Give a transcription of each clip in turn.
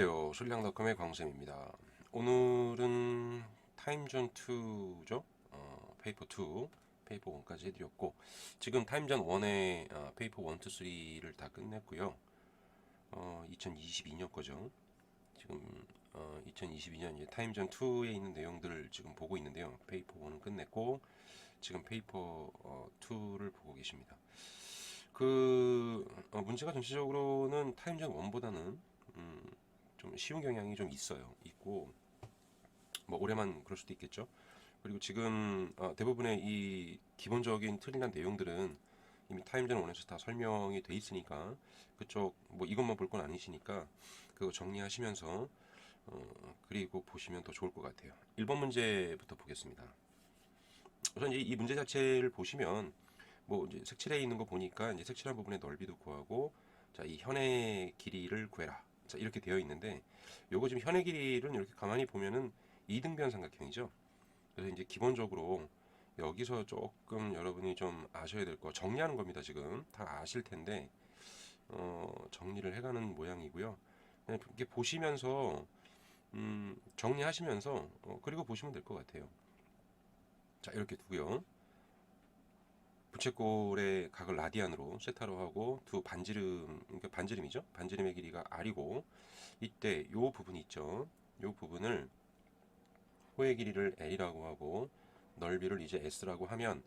안녕하세요. 술량닷컴의 광쌤입니다. 오늘은 타임존 2죠. 페이퍼 2, 페이퍼 1까지 해드렸고, 지금 타임존 1의 페이퍼 1, 2, 3를 다 끝냈고요. 2022년 거죠. 지금 2022년 이제 타임존 2에 있는 내용들을 지금 보고 있는데요. 페이퍼 1은 끝냈고, 지금 페이퍼 2를 보고 계십니다. 문제가 전체적으로는 타임존 1보다는 좀 쉬운 경향이 좀 있고, 뭐 올해만 그럴 수도 있겠죠. 그리고 지금 대부분의 이 기본적인 틀이나 내용들은 이미 타임전 원에서 다 설명이 돼 있으니까, 그쪽 뭐 이것만 볼 건 아니시니까 그거 정리하시면서 그리고 보시면 더 좋을 것 같아요. 1번 문제부터 보겠습니다. 우선 이제 이 문제 자체를 보시면, 뭐 이제 색칠해 있는 거 보니까 이제 색칠한 부분의 넓이도 구하고, 자, 이 현의 길이를 구해라. 자, 이렇게 되어 있는데, 요거 지금 현의 길이는 이렇게 가만히 보면은 이등변 삼각형이죠. 그래서 이제 기본적으로 여기서 조금 여러분이 좀 아셔야 될 거, 정리하는 겁니다. 지금 다 아실 텐데 정리를 해가는 모양이고요. 그냥 이렇게 보시면서 정리하시면서 그리고 보시면 될 것 같아요. 자, 이렇게 두고요. 부채꼴의 각을 라디안으로 세타로 하고, 두 반지름, 그러니까 반지름이죠. 반지름의 길이가 r이고, 이때 요 부분이 있죠. 요 부분을 호의 길이를 l이라고 하고, 넓이를 이제 s라고 하면,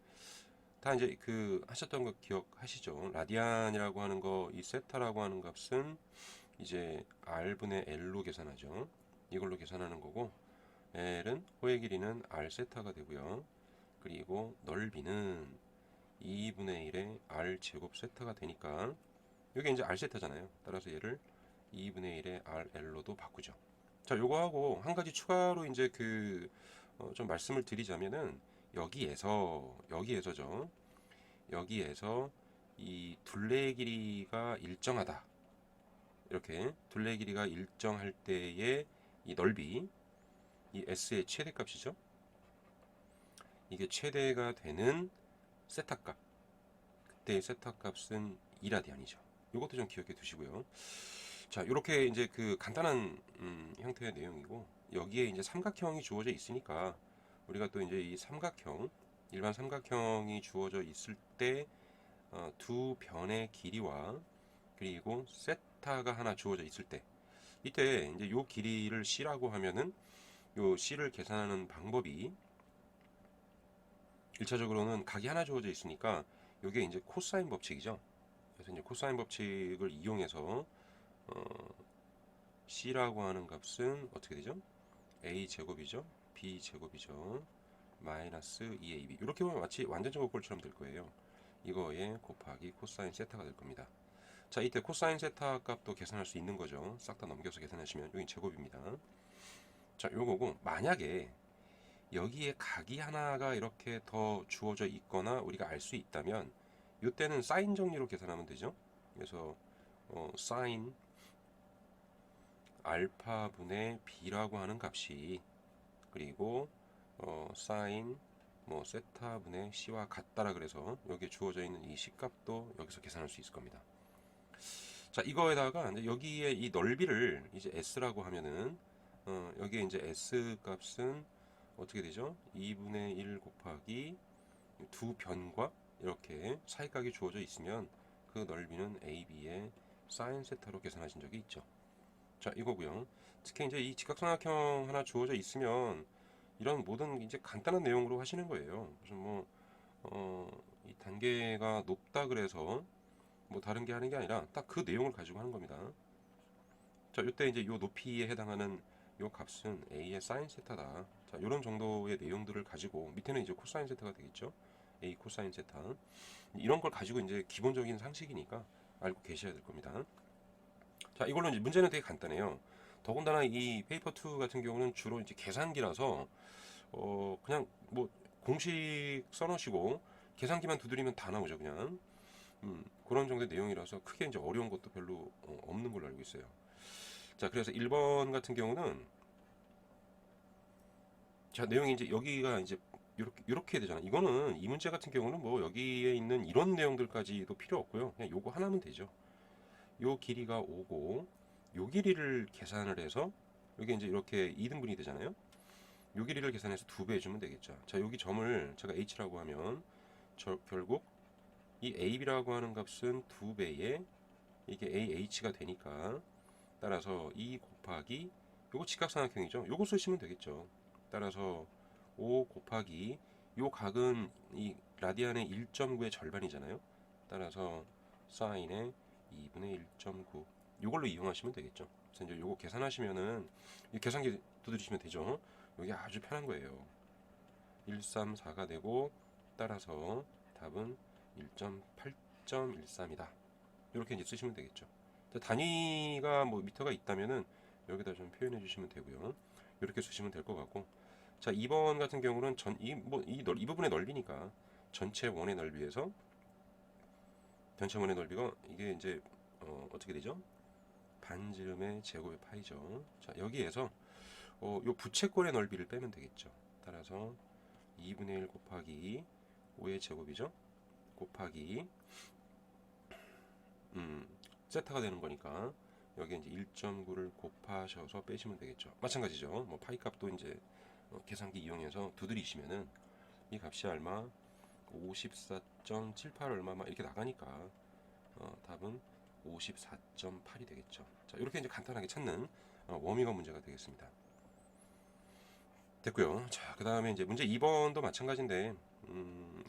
다 이제 그 하셨던 거 기억하시죠? 라디안이라고 하는 거, 이 세타라고 하는 값은 이제 r분의 l로 계산하죠. 이걸로 계산하는 거고, l은 호의 길이는 r 세타가 되고요. 그리고 넓이는 2분의 1의 r 제곱 세타가 되니까, 이게 이제 r 세타잖아요. 따라서 얘를 2분의 1의 rl로도 바꾸죠. 자, 요거하고 한 가지 추가로 이제 좀 말씀을 드리자면은, 여기에서죠. 여기에서 이 둘레의 길이가 일정하다. 이렇게 둘레의 길이가 일정할 때의 이 넓이, 이 s의 최대값이죠. 이게 최대가 되는 세타값. 그때의 세타값은 2라디안이죠. 이것도 좀 기억해 두시고요. 자, 이렇게 이제 그 간단한 형태의 내용이고, 여기에 이제 삼각형이 주어져 있으니까, 우리가 또 이제 이 삼각형, 일반 삼각형이 주어져 있을 때 두 변의 길이와, 그리고 세타가 하나 주어져 있을 때, 이때 이제 요 길이를 c라고 하면은, 요 c를 계산하는 방법이 1차적으로는 각이 하나 주어져 있으니까, 요게 이제 코사인 법칙이죠. 그래서 이제 코사인 법칙을 이용해서 c라고 하는 값은 어떻게 되죠? a 제곱이죠, b 제곱이죠, 마이너스 2ab. 이렇게 보면 마치 완전제곱꼴처럼 될 거예요. 이거에 곱하기 코사인 세타가 될 겁니다. 자, 이때 코사인 세타 값도 계산할 수 있는 거죠. 싹 다 넘겨서 계산하시면 여기 제곱입니다. 자, 요거고, 만약에 여기에 각이 하나가 이렇게 더 주어져 있거나 우리가 알 수 있다면, 이때는 사인 정리로 계산하면 되죠. 그래서 사인 알파분의 b라고 하는 값이, 그리고 사인 뭐 세타분의 c와 같다라 그래서 여기에 주어져 있는 이 c 값도 여기서 계산할 수 있을 겁니다. 자, 이거에다가 이제 여기에 이 넓이를 이제 s라고 하면은 여기에 이제 s 값은 어떻게 되죠? 2분의 1 곱하기 두 변과 이렇게 사이각이 주어져 있으면 그 넓이는 AB의 사인 세타로 계산하신 적이 있죠. 자, 이거고요. 특히 이제 이 직각삼각형 하나 주어져 있으면 이런 모든 이제 간단한 내용으로 하시는 거예요. 무슨 이 단계가 높다 그래서 뭐 다른 게 하는 게 아니라 딱 그 내용을 가지고 하는 겁니다. 자, 이때 이제 요 높이에 해당하는 요 값은 A의 사인 세타다. 자, 이런 정도의 내용들을 가지고, 밑에는 이제 코사인 세타가 되겠죠. A 코사인 세타. 이런 걸 가지고 이제 기본적인 상식이니까 알고 계셔야 될 겁니다. 자, 이걸로 이제 문제는 되게 간단해요. 더군다나 이 페이퍼 2 같은 경우는 주로 이제 계산기라서 그냥 뭐 공식 써놓으시고 계산기만 두드리면 다 나오죠, 그냥. 그런 정도의 내용이라서 크게 이제 어려운 것도 별로 없는 걸로 알고 있어요. 자, 그래서 1번 같은 경우는, 자, 내용이 이제 여기가 이제 이렇게 되잖아. 이거는 이 문제 같은 경우는 뭐 여기에 있는 이런 내용들까지도 필요 없고요. 그냥 요거 하나면 되죠. 요 길이가 5고, 요 길이를 계산을 해서 여기 이제 이렇게 2등분이 되잖아요. 요 길이를 계산해서 2배 해주면 되겠죠. 자, 여기 점을 제가 h라고 하면 결국 이 ab라고 하는 값은 2배에 이게 ah가 되니까, 따라서 2 곱하기 요거 직각삼각형이죠. 요거 쓰시면 되겠죠. 따라서 5 곱하기 요 각은 이 라디안의 1.9의 절반이잖아요. 따라서 사인의 2분의 1.9 요걸로 이용하시면 되겠죠. 그래서 이제 요거 계산하시면은 이 계산기 두드리시면 되죠. 여기 아주 편한 거예요. 134가 되고, 따라서 답은 1.8.13이다. 이렇게 이제 쓰시면 되겠죠. 단위가 뭐 미터가 있다면은 여기다 좀 표현해 주시면 되고요. 이렇게 쓰시면 될 것 같고, 자, 2번 같은 경우는 이 부분의 넓이니까 전체 원의 넓이에서 전체 원의 넓이가 이게 이제 어떻게 되죠? 반지름의 제곱의 파이죠. 자, 여기에서 요 부채꼴의 넓이를 빼면 되겠죠. 따라서 2분의 1 곱하기 5의 제곱이죠. 곱하기 세타가 되는 거니까 여기 이제 1.9를 곱하셔서 빼시면 되겠죠. 마찬가지죠. 뭐 파이 값도 이제 계산기 이용해서 두드리시면은 이 값이 얼마 54.78 얼마 막 이렇게 나가니까 답은 54.8이 되겠죠. 자, 이렇게 이제 간단하게 찾는 워밍업 문제가 되겠습니다. 됐고요. 자, 그 다음에 이제 문제 2번도 마찬가지인데,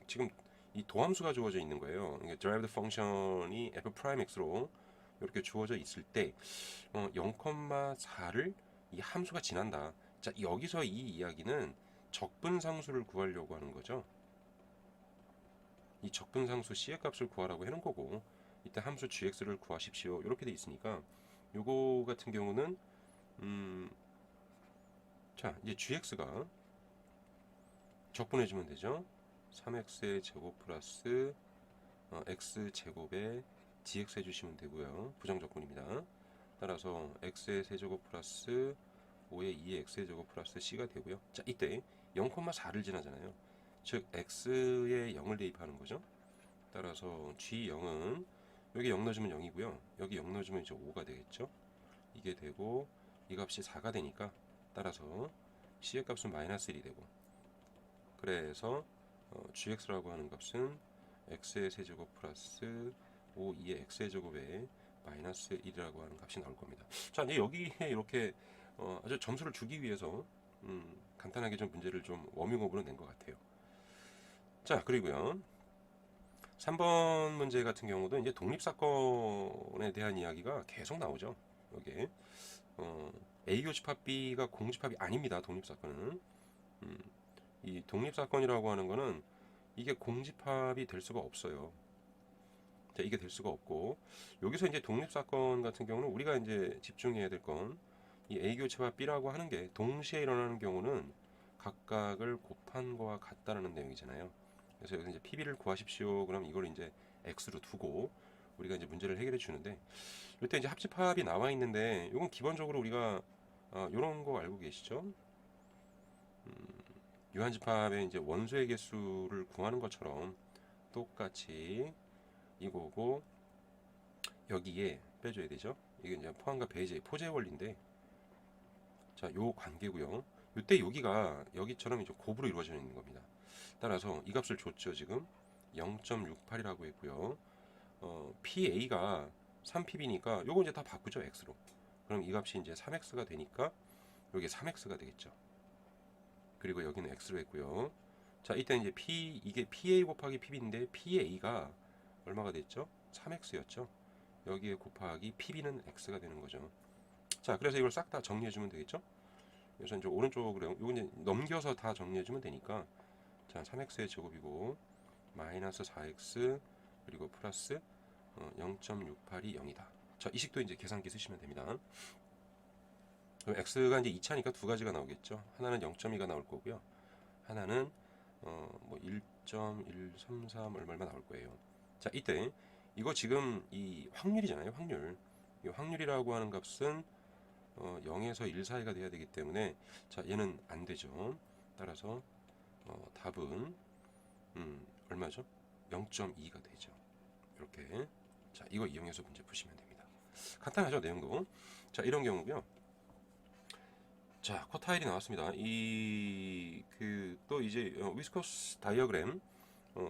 지금 이 도함수가 주어져 있는 거예요. 이게 derived function이 f prime x로 이렇게 주어져 있을 때 0,4를 이 함수가 지난다. 자, 여기서 이 이야기는 적분상수를 구하려고 하는 거죠. 이 적분상수 c의 값을 구하라고 해놓은 거고, 이때 함수 gx를 구하십시오. 이렇게 돼 있으니까 요거 같은 경우는 자, 이제 gx가 적분해주면 되죠. 3x의 제곱 플러스 x제곱에 dx 해주시면 되고요. 부정적분입니다. 따라서 x의 세제곱 플러스 5의 2의 x의 제곱 플러스 c가 되고요. 자, 이때 0,4를 지나잖아요. 즉 x에 0을 대입하는 거죠. 따라서 g0은 여기 0 넣어주면 0이고요. 여기 0 넣어주면 이제 5가 되겠죠. 이게 되고 이 값이 4가 되니까, 따라서 c의 값은 마이너스 1이 되고, 그래서 gx라고 하는 값은 x의 세제곱 플러스 5, 2의 x의 제곱에 마이너스 1이라고 하는 값이 나올 겁니다. 자, 이제 여기에 이렇게 아주 점수를 주기 위해서 간단하게 좀 문제를 좀 워밍업으로 낸 것 같아요. 자, 그리고요 3번 문제 같은 경우도 이제 독립사건에 대한 이야기가 계속 나오죠. 여기에 A교 집합 B가 공집합이 아닙니다. 독립사건은 이 독립사건이라고 하는 거는 이게 공집합이 될 수가 없어요. 자, 이게 될 수가 없고, 여기서 이제 독립사건 같은 경우는 우리가 이제 집중해야 될 건 이 A교 집합 B라고 하는 게 동시에 일어나는 경우는 각각을 곱한 거와 같다라는 내용이잖아요. 그래서 여기서 이제 PB를 구하십시오. 그럼 이걸 이제 X로 두고 우리가 이제 문제를 해결해 주는데, 이때 이제 합집합이 나와 있는데, 이건 기본적으로 우리가 이런 거 알고 계시죠? 유한집합의 이제 원소의 개수를 구하는 것처럼 똑같이 이거고, 여기에 빼줘야 되죠. 이게 이제 포함과 배제의 포제 원리인데, 자, 요 관계고요. 이때 여기가 여기처럼 이제 곱으로 이루어져 있는 겁니다. 따라서 이 값을 줬죠. 지금 0.68이라고 했고요. PA가 3PB니까 요거 이제 다 바꾸죠. X로. 그럼 이 값이 이제 3X가 되니까 여기 3X가 되겠죠. 그리고 여기는 X로 했고요. 자, 이때 이제 이게 PA 곱하기 PB인데 PA가 얼마가 됐죠? 3X였죠. 여기에 곱하기 PB는 X가 되는 거죠. 자, 그래서 이걸 싹 다 정리해 주면 되겠죠? 그래서 이제 오른쪽으로 이거 이제 넘겨서 다 정리해 주면 되니까, 자, 3x의 제곱이고 마이너스 4x 그리고 플러스 0.68이 0이다. 자, 이 식도 이제 계산기 쓰시면 됩니다. 그럼 x가 이제 2차니까 두 가지가 나오겠죠. 하나는 0.2가 나올 거고요. 하나는 뭐 1.133 얼마 나올 거예요. 자, 이때 이거 지금 이 확률이잖아요. 확률. 이 확률이라고 하는 값은 0에서 1 사이가 돼야 되기 때문에, 자, 얘는 안 되죠. 따라서 답은 얼마죠? 0.2가 되죠. 이렇게. 자, 이거 이용해서 문제 푸시면 됩니다. 간단하죠, 내용도. 자, 이런 경우고요. 자, 쿼타일이 나왔습니다. 또 이제 위스커스 다이어그램,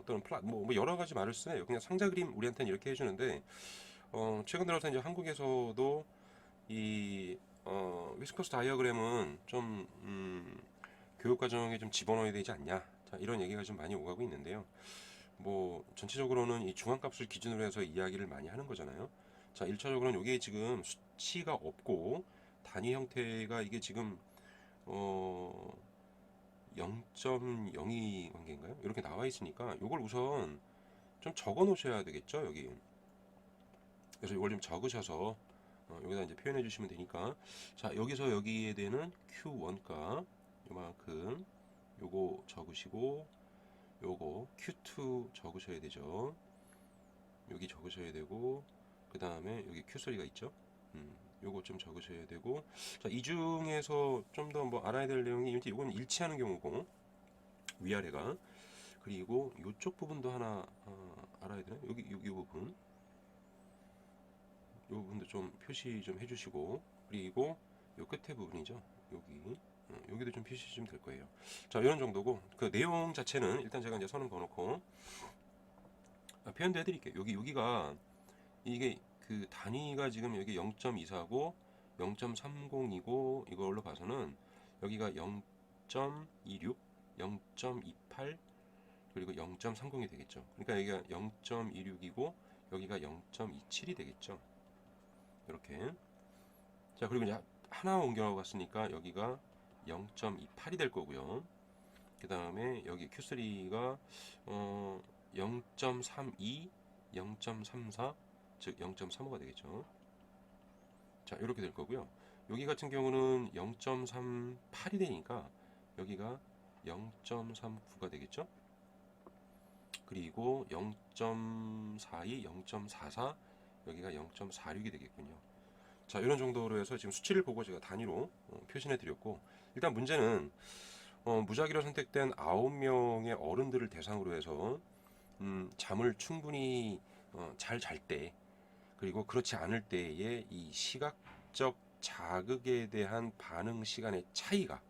또는 뭐 여러 가지 말을 쓰네요. 그냥 상자 그림 우리한테는 이렇게 해주는데, 최근 들어서 이제 한국에서도 이 위스커스 다이어그램은 좀 교육 과정에 좀 집어넣어야 되지 않냐. 자, 이런 얘기가 좀 많이 오가고 있는데요. 뭐 전체적으로는 이 중앙값을 기준으로 해서 이야기를 많이 하는 거잖아요. 자, 1차적으로는 이게 지금 수치가 없고 단위 형태가 이게 지금 0.02 관계인가요? 이렇게 나와 있으니까 이걸 우선 좀 적어 놓으셔야 되겠죠, 여기. 그래서 이걸 좀 적으셔서 여기다 이제 표현해 주시면 되니까. 자, 여기서 여기에 되는 Q1가 요만큼 요거 적으시고, 요거 Q2 적으셔야 되죠. 여기 적으셔야 되고, 그 다음에 여기 Q3가 있죠. 요거 좀 적으셔야 되고. 자, 이 중에서 좀 더 뭐 알아야 될 내용이 이건 일치하는 경우고, 위아래가. 그리고 요쪽 부분도 하나 알아야 되나? 여기 부분. 요 부분도 좀 표시 좀 해주시고, 그리고 요 끝에 부분이죠. 여기도 좀 표시 좀 될 거예요. 자, 이런 정도고, 그 내용 자체는 일단 제가 이제 선을 그어놓고 표현도 해드릴게요. 여기가 이게 그 단위가 지금 여기 0.24고 0.30이고 이걸로 봐서는 여기가 0.26, 0.28 그리고 0.30이 되겠죠. 그러니까 여기가 0.26이고 여기가 0.27이 되겠죠. 이렇게. 자, 그리고 이제 하나 옮겨가고 갔으니까 여기가 0.28이 될 거고요. 그 다음에 여기 Q3가 0.32, 0.34, 즉 0.35가 되겠죠. 자, 이렇게 될 거고요. 여기 같은 경우는 0.38이 되니까 여기가 0.39가 되겠죠. 그리고 0.42, 0.44, 여기가 0.46이 되겠군요. 자, 이런 정도로 해서 지금 수치를 보고 제가 단위로 표시해 드렸고, 일단 문제는 무작위로 선택된 9명의 어른들을 대상으로 해서 잠을 충분히 잘 잘 때, 그리고 그렇지 않을 때의 이 시각적 자극에 대한 반응 시간의 차이가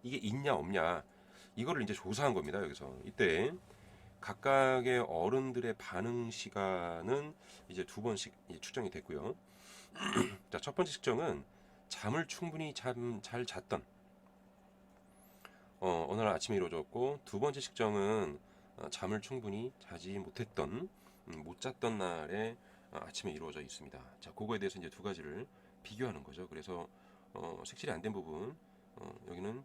이게 있냐 없냐, 이거를 이제 조사한 겁니다. 여기서 이때 각각의 어른들의 반응 시간은 이제 두 번씩 측정이 됐고요. 자, 첫 번째 측정은 잠을 충분히 잘 잤던 어느 날 아침에 이루어졌고, 두 번째 측정은 잠을 충분히 자지 못했던 못 잤던 날에 아침에 이루어져 있습니다. 자, 그거에 대해서 이제 두 가지를 비교하는 거죠. 그래서 색칠이 안 된 부분, 여기는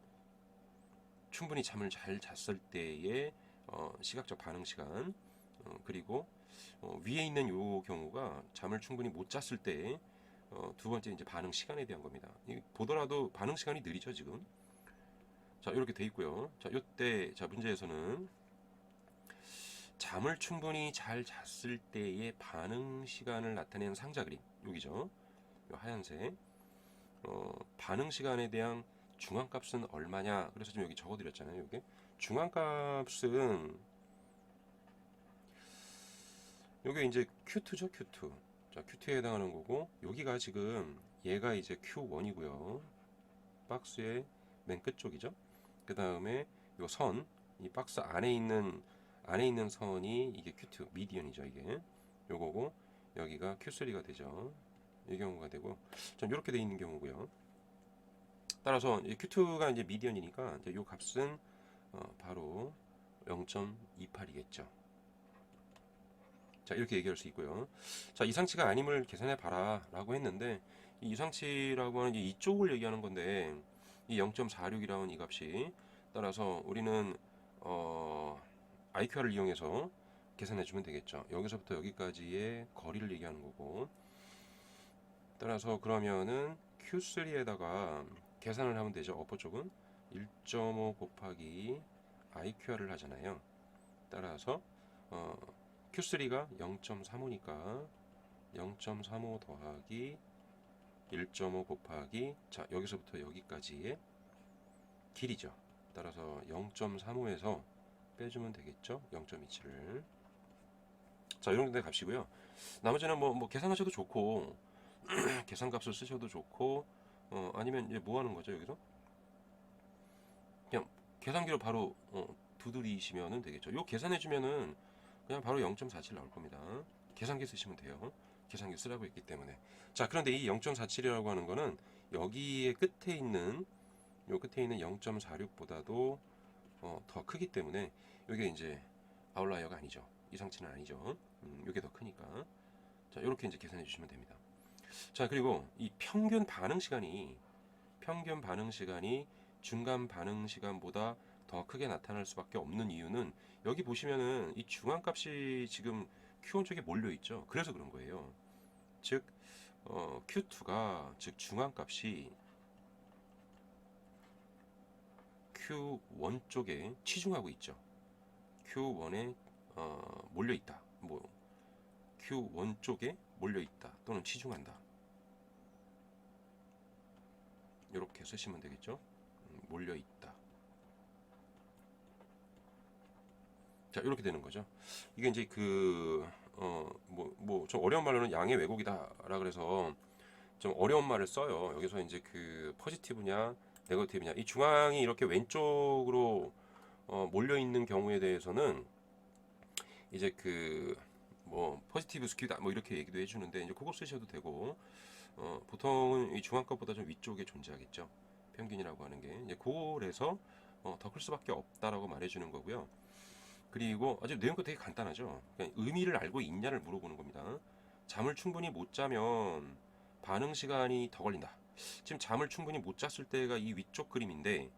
충분히 잠을 잘 잤을 때의 시각적 반응 시간, 그리고 위에 있는 요 경우가 잠을 충분히 못 잤을 때 두 번째 이제 반응 시간에 대한 겁니다. 보더라도 반응 시간이 느리죠, 지금. 자, 이렇게 돼 있고요. 자, 요때 자, 문제에서는 잠을 충분히 잘 잤을 때의 반응 시간을 나타내는 상자 그림, 여기죠. 요 하얀색. 반응 시간에 대한 중앙값은 얼마냐? 그래서 지금 여기 적어드렸잖아요. 이게 중앙값은 요게 이제 Q2죠, Q2. 자, Q2에 해당하는 거고, 여기가 지금 얘가 이제 Q1이고요. 박스의 맨 끝쪽이죠. 그 다음에 요 선, 이 박스 안에 있는 선이 이게 Q2 미디언이죠. 이게 요거고, 여기가 Q3가 되죠. 이 경우가 되고, 좀 이렇게 돼 있는 경우고요. 따라서 Q2가 이제 미디언이니까 이제 요 값은 바로 0.28이겠죠. 자, 이렇게 얘기할 수 있고요. 자, 이상치가 아님을 계산해 봐라 라고 했는데, 이 이상치라고 하는 게 이쪽을 얘기하는 건데, 이 0.46이라는 이 값이, 따라서 우리는 IQR을 이용해서 계산해 주면 되겠죠. 여기서부터 여기까지의 거리를 얘기하는 거고, 따라서 그러면은 Q3에다가 계산을 하면 되죠. 어퍼 쪽은 1.5 곱하기 IQR을 하잖아요. 따라서 Q3가 0.35니까 0.35 더하기 1.5 곱하기, 자, 여기서부터 여기까지의 길이죠. 따라서 0.35에서 빼주면 되겠죠. 0.27을. 자, 이런 정도의 값이고요. 나머지는 뭐 계산하셔도 좋고, 계산값을 쓰셔도 좋고, 아니면 이제 뭐 하는 거죠 여기서? 그냥 계산기로 바로 두드리시면 되겠죠. 요 계산해주면은 그냥 바로 0.47 나올 겁니다. 계산기 쓰시면 돼요. 계산기 쓰라고 했기 때문에. 자, 그런데 이 0.47이라고 하는 거는 여기에 끝에 있는 요 끝에 있는 0.46보다도 더 크기 때문에 이게 이제 아웃라이어가 아니죠. 이상치는 아니죠. 이게 더 크니까. 자, 이렇게 이제 계산해 주시면 됩니다. 자, 그리고 이 평균 반응 시간이 중간 반응 시간보다 더 크게 나타날 수밖에 없는 이유는 여기 보시면은 이 중앙값이 지금 Q1 쪽에 몰려 있죠. 그래서 그런 거예요. 즉 Q2가 즉 중앙값이 Q1 쪽에 치중하고 있죠. Q1에 몰려 있다. 뭐 Q1 쪽에 몰려 있다 또는 치중한다. 이렇게 쓰시면 되겠죠. 몰려 있다. 자, 이렇게 되는 거죠. 이게 이제 좀 어려운 말로는 양의 왜곡이다라 그래서 좀 어려운 말을 써요. 여기서 이제 그 포지티브냐, 네거티브냐, 이 중앙이 이렇게 왼쪽으로 몰려 있는 경우에 대해서는 이제 포지티브 스큐다 뭐 이렇게 얘기도 해주는데 이제 그거 쓰셔도 되고 보통은 이 중앙값보다 좀 위쪽에 존재하겠죠. 평균이라고 하는 게 이제 그래서 더 클 수밖에 없다라고 말해주는 거고요. 그리고 아주 내용도 되게 간단하죠. 그냥 의미를 알고 있냐를 물어보는 겁니다. 잠을 충분히 못 자면 반응 시간이 더 걸린다. 지금 잠을 충분히 못 잤을 때가 이 위쪽 그림인데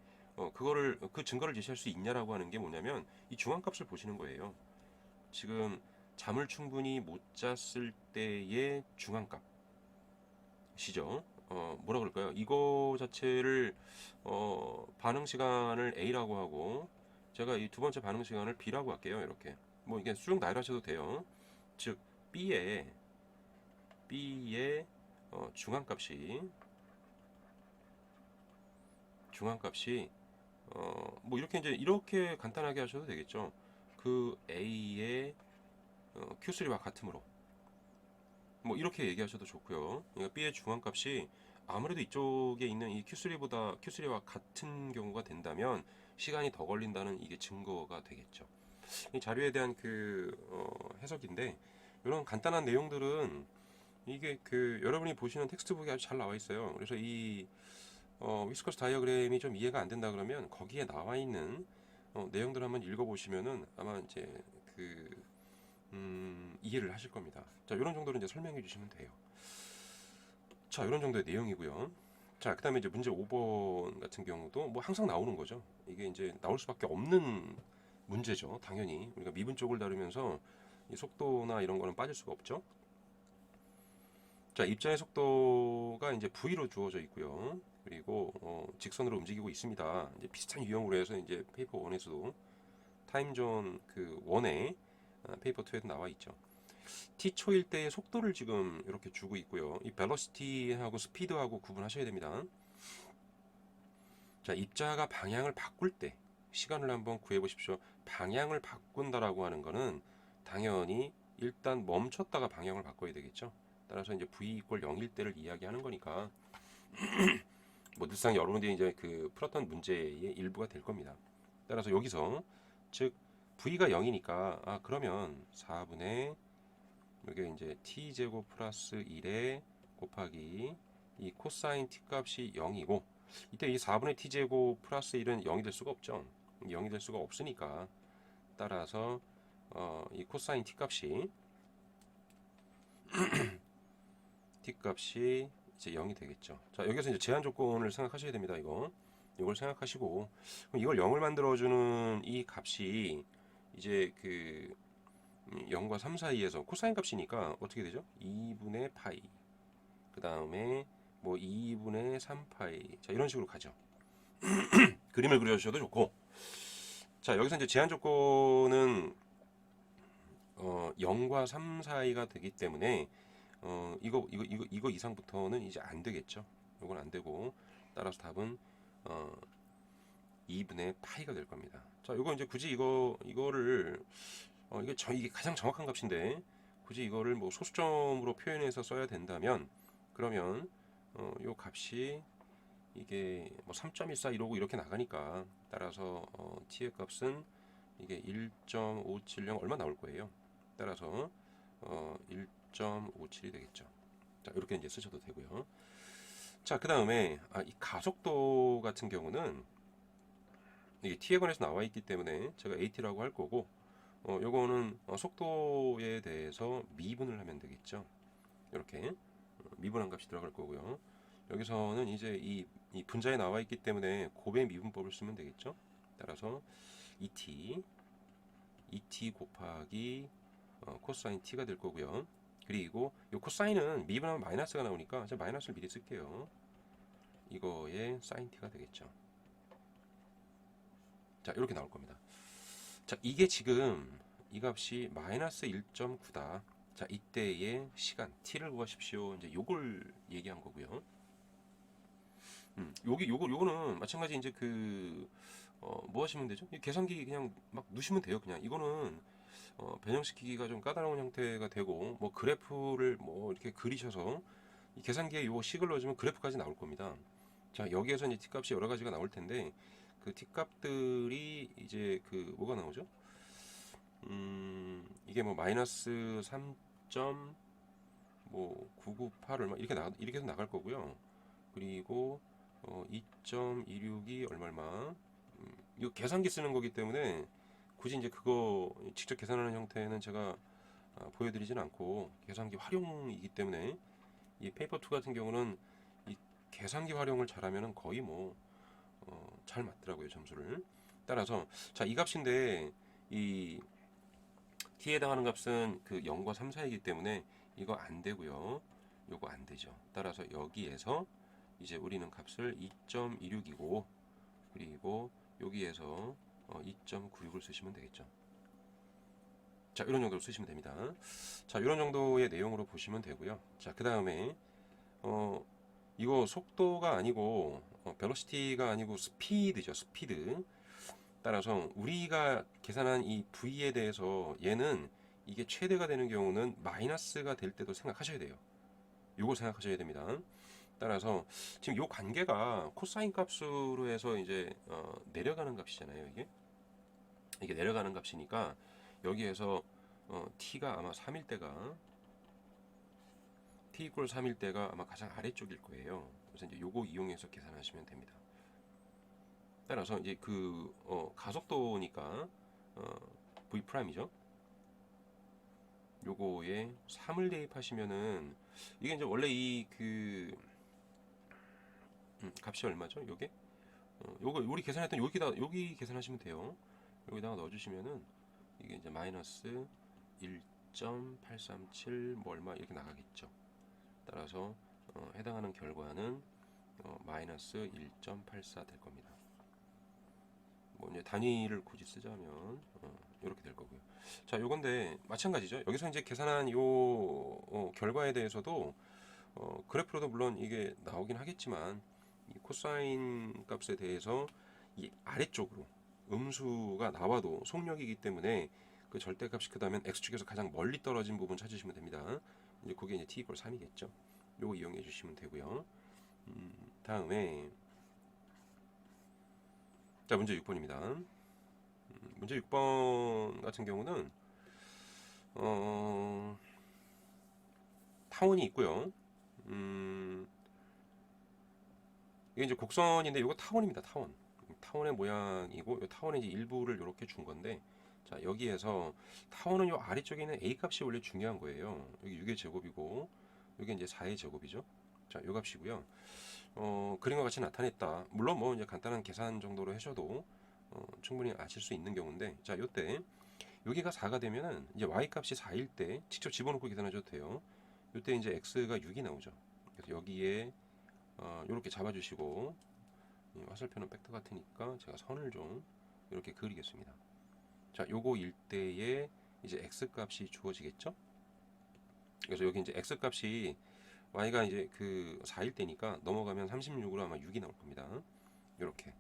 그 증거를 제시할 수 있냐라고 하는 게 뭐냐면 이 중앙값을 보시는 거예요. 지금 잠을 충분히 못 잤을 때의 중앙값이죠. 뭐라 그럴까요? 이거 자체를 반응 시간을 A라고 하고 제가 이 두 번째 반응 시간을 B라고 할게요. 이렇게 뭐 이게 쭉 나열하셔도 돼요. 즉 B의 중앙값이 뭐 이렇게 이제 이렇게 간단하게 하셔도 되겠죠. 그 A의 Q3와 같으므로 뭐 이렇게 얘기하셔도 좋고요. 그러니까 B의 중앙값이 아무래도 이쪽에 있는 이 Q3와 같은 경우가 된다면 시간이 더 걸린다는 이게 증거가 되겠죠. 이 자료에 대한 해석인데 이런 간단한 내용들은 이게 여러분이 보시는 텍스트북에 아주 잘 나와 있어요. 그래서 이 위스커스 다이어그램이 좀 이해가 안 된다 그러면 거기에 나와 있는 내용들 한번 읽어보시면은 아마 이제 이해를 하실 겁니다. 자, 이런 정도로 이제 설명해 주시면 돼요. 자, 이런 정도의 내용이고요. 자, 그다음에 이제 문제 5번 같은 경우도 뭐 항상 나오는 거죠. 이게 이제 나올 수밖에 없는 문제죠. 당연히 우리가 미분 쪽을 다루면서 이 속도나 이런 거는 빠질 수가 없죠. 자, 입자의 속도가 이제 v로 주어져 있고요. 그리고 직선으로 움직이고 있습니다. 이제 비슷한 유형으로 해서 이제 페이퍼 1에서도 타임존 1에 페이퍼 2에도 나와 있죠. t초일 때의 속도를 지금 이렇게 주고 있고요. 이 velocity하고 speed하고 구분하셔야 됩니다. 자, 입자가 방향을 바꿀 때 시간을 한번 구해 보십시오. 방향을 바꾼다라고 하는 거는 당연히 일단 멈췄다가 방향을 바꿔야 되겠죠. 따라서 이제 v = 0일 때를 이야기하는 거니까 뭐 늘상 여러분들이 이제 풀었던 문제의 일부가 될 겁니다. 따라서 여기서 즉 v가 0이니까 그러면 4분의 이게 이제 t 제곱 플러스 1에 곱하기 이 코사인 t 값이 0이고 이때 이 4분의 t 제곱 플러스 1은 0이 될 수가 없죠. 0이 될 수가 없으니까 따라서 이 코사인 t 값이 이제 0이 되겠죠. 자, 여기서 이제 제한 조건을 생각하셔야 됩니다. 이걸 생각하시고 그럼 이걸 0을 만들어주는 이 값이 이제 0과 3 사이에서 코사인 값이니까 어떻게 되죠? 2분의 파이 그 다음에 뭐 2분의 3파이 자 이런 식으로 가죠. 그림을 그려주셔도 좋고 자 여기서 이제 제한 조건은 0과 3 사이가 되기 때문에 이거 이상부터는 이제 안 되겠죠. 이건 안 되고 따라서 답은 2분의 파이가 될 겁니다. 자, 이거 이제 굳이 이거를 이게 가장 정확한 값인데 굳이 이거를 뭐 소수점으로 표현해서 써야 된다면 그러면 요 값이 이게 뭐 3.14 이러고 이렇게 나가니까 따라서 t의 값은 이게 1.570 얼마 나올 거예요. 따라서 1.57이 되겠죠. 자, 이렇게 이제 쓰셔도 되고요. 자, 그 다음에 이 가속도 같은 경우는 이게 t에 관해서 나와 있기 때문에 제가 at라고 할 거고, 요거는 속도에 대해서 미분을 하면 되겠죠. 이렇게 미분한 값이 들어갈 거고요. 여기서는 이제 이 분자에 나와 있기 때문에 곱의 미분법을 쓰면 되겠죠. 따라서 et 곱하기 코사인 t가 될 거고요. 그리고 이 코사인은 미분하면 마이너스가 나오니까 제가 마이너스를 미리 쓸게요. 이거에 사인 t가 되겠죠. 자, 이렇게 나올 겁니다. 자, 이게 지금 이 값이 마이너스 1.9다. 자, 이때의 시간 t를 구하십시오. 이제 요걸 얘기한 거고요. 요거는 마찬가지 이제 뭐 하시면 되죠? 이 계산기 그냥 막 누시면 돼요. 그냥 이거는 변형시키기가 좀 까다로운 형태가 되고, 뭐 그래프를 뭐 이렇게 그리셔서 이 계산기에 요 식을 넣어주면 그래프까지 나올 겁니다. 자, 여기에서 이제 t 값이 여러 가지가 나올 텐데, 그 t 값들이 이제 뭐가 나오죠? 이게 뭐 마이너스 3.998 얼마 이렇게 해서 나갈 거고요. 그리고 2.26이 얼마 이거 계산기 쓰는 거기 때문에 굳이 이제 그거 직접 계산하는 형태는 제가 보여드리진 않고, 계산기 활용이기 때문에 이 페이퍼 2 같은 경우는 이 계산기 활용을 잘하면은 거의 뭐 잘 맞더라고요, 점수를. 따라서 자, 이 값인데 이 t에 해당하는 값은 0과 3 사이이기 때문에 이거 안 되고요. 요거 안 되죠. 따라서 여기에서 이제 우리는 값을 2.26이고, 그리고 여기에서 2.96을 쓰시면 되겠죠. 자, 이런 정도로 쓰시면 됩니다. 자, 이런 정도의 내용으로 보시면 되고요. 자, 그 다음에 이거 속도가 아니고 벨로시티가 아니고 스피드죠. 스피드. 따라서 우리가 계산한 이 v에 대해서 얘는 이게 최대가 되는 경우는 마이너스가 될 때도 생각하셔야 돼요. 요걸 생각하셔야 됩니다. 따라서 지금 요 관계가 코사인 값으로 해서 이제 내려가는 값이잖아요. 이게 내려가는 값이니까 여기에서 t가 아마 3일 때가 t 이퀄 3일 때가 아마 가장 아래쪽일 거예요. 그래서 이제 요거 이용해서 계산하시면 됩니다. 따라서 이제 가속도니까 v 프라임이죠. 요거에 3을 대입하시면은 이게 이제 원래 값이 얼마죠? 요거 우리 계산했던 여기 계산하시면 돼요. 여기다가 넣어주시면은 이게 이제 마이너스 1.837 뭐 얼마 이렇게 나가겠죠. 따라서 해당하는 결과는 마이너스 1.84 될 겁니다. 뭐 이제 단위를 굳이 쓰자면 이렇게 될 거고요. 자, 요건데 마찬가지죠. 여기서 이제 계산한 결과에 대해서도 그래프로도 물론 이게 나오긴 하겠지만, 이 코사인 값에 대해서 이 아래쪽으로 음수가 나와도 속력이기 때문에 그 절대값이 크다면 x축에서 가장 멀리 떨어진 부분 찾으시면 됩니다. 이제 그게 이제 t 이퀄 3이겠죠. 요거 이용해 주시면 되고요. 다음에 자, 문제 6번입니다. 문제 6번 같은 경우는 타원이 있고요. 이게 이제 곡선인데 이거 타원입니다. 타원의 모양이고, 이 타원의 이제 일부를 이렇게 준 건데, 자, 여기에서 타원은 요 아래쪽에 있는 a 값이 원래 중요한 거예요. 여기 6의 제곱이고, 여기 이제 4의 제곱이죠. 자, 요 값이고요. 그림과 같이 나타냈다. 물론 뭐 이제 간단한 계산 정도로 하셔도 충분히 아실 수 있는 경우인데, 자, 요때 여기가 4가 되면은 이제 y 값이 4일 때 직접 집어넣고 계산하셔도 돼요. 요때 이제 x가 6이 나오죠. 그래서 여기에 이렇게 잡아주시고, 화살표는 벡터 같으니까 제가 선을 좀 이렇게 그리겠습니다. 자, 요거 일대에 이제 x 값이 주어지겠죠. 그래서 여기 이제 x 값이 y가 이제 4일 때니까 넘어가면 36으로 아마 6이 나올 겁니다. 이렇게.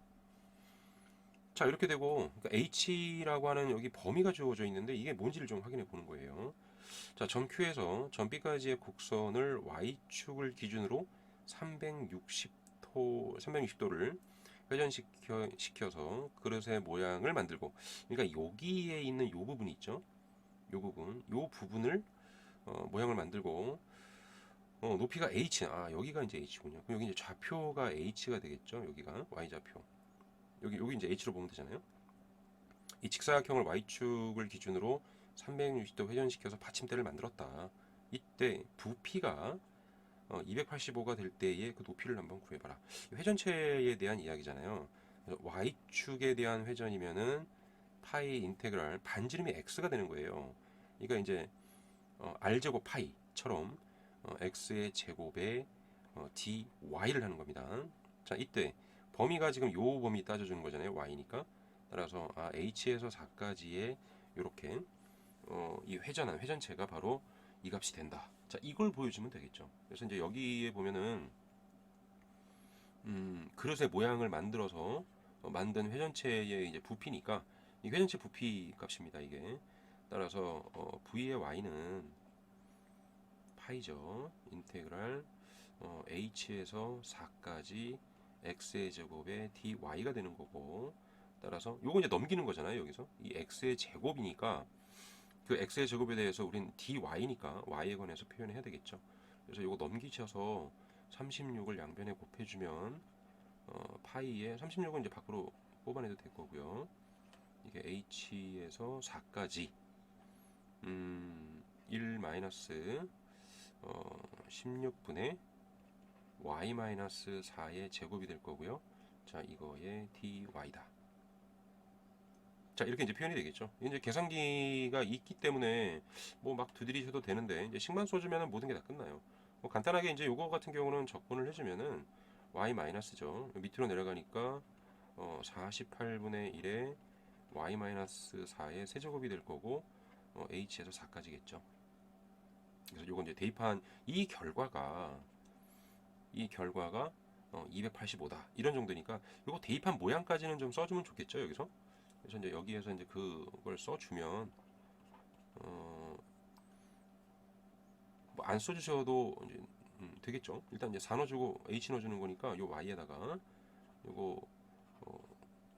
자, 이렇게 되고 그러니까 h라고 하는 여기 범위가 주어져 있는데 이게 뭔지를 좀 확인해 보는 거예요. 자, 점 Q에서 점 B까지의 곡선을 y축을 기준으로 360도를 회전시켜서 그릇의 모양을 만들고, 그러니까 여기에 있는 요 부분이 있죠. 요 부분을 모양을 만들고, 높이가 h, 여기가 이제 h군요. 그럼 여기 이제 좌표가 h가 되겠죠. 여기가 y 좌표. 여기 이제 h로 보면 되잖아요. 이 직사각형을 y축을 기준으로 360도 회전시켜서 받침대를 만들었다. 이때 부피가 285가 될 때의 그 높이를 한번 구해봐라. 회전체에 대한 이야기잖아요. y축에 대한 회전이면은 파이 인테그랄 반지름이 x가 되는 거예요. 그러니까 이제 r제곱 파이처럼 x의 제곱에 dy를 하는 겁니다. 자, 이때 범위가 지금 요 범위 따져주는 거잖아요. y니까. 따라서 h에서 4까지의 이렇게 이 회전체가 바로 이 값이 된다. 자, 이걸 보여주면 되겠죠. 그래서 이제 여기에 보면은 그릇의 모양을 만들어서 만든 회전체의 이제 부피니까 이 회전체 부피 값입니다. 이게 따라서 v의 y는 파이죠. 인테그랄 h에서 4까지 x의 제곱에 dy가 되는 거고, 따라서 요거 이제 넘기는 거잖아요. 여기서 이 x의 제곱이니까 그 x의 제곱에 대해서 우린 dy니까 y에 관해서 표현해야 되겠죠. 그래서 요거 넘기셔서 36을 양변에 곱해주면 파이에 36은 이제 밖으로 뽑아내도 될 거고요. 이게 h에서 4까지 1 마이너스 16분의 y-4의 제곱이 될 거고요. 자, 이거의 dy다. 자, 이렇게 이제 표현이 되겠죠. 이제 계산기가 있기 때문에 뭐 막 두드리셔도 되는데, 이제 식만 써주면 모든 게 다 끝나요. 뭐 간단하게 이제 요거 같은 경우는 적분을 해주면은 y-죠. 밑으로 내려가니까 48분의 1에 y-4의 세제곱이 될 거고, h에서 4까지겠죠. 그래서 요거 이제 대입한 이 결과가 285다 이런 정도니까 요거 대입한 모양까지는 좀 써주면 좋겠죠. 여기서. 그래서 이제 여기에서 이제 그걸 써주면 뭐 안 써주셔도 이제 되겠죠. 일단 이제 4 넣어주고 h 넣어주는 거니까 요 y에다가 요거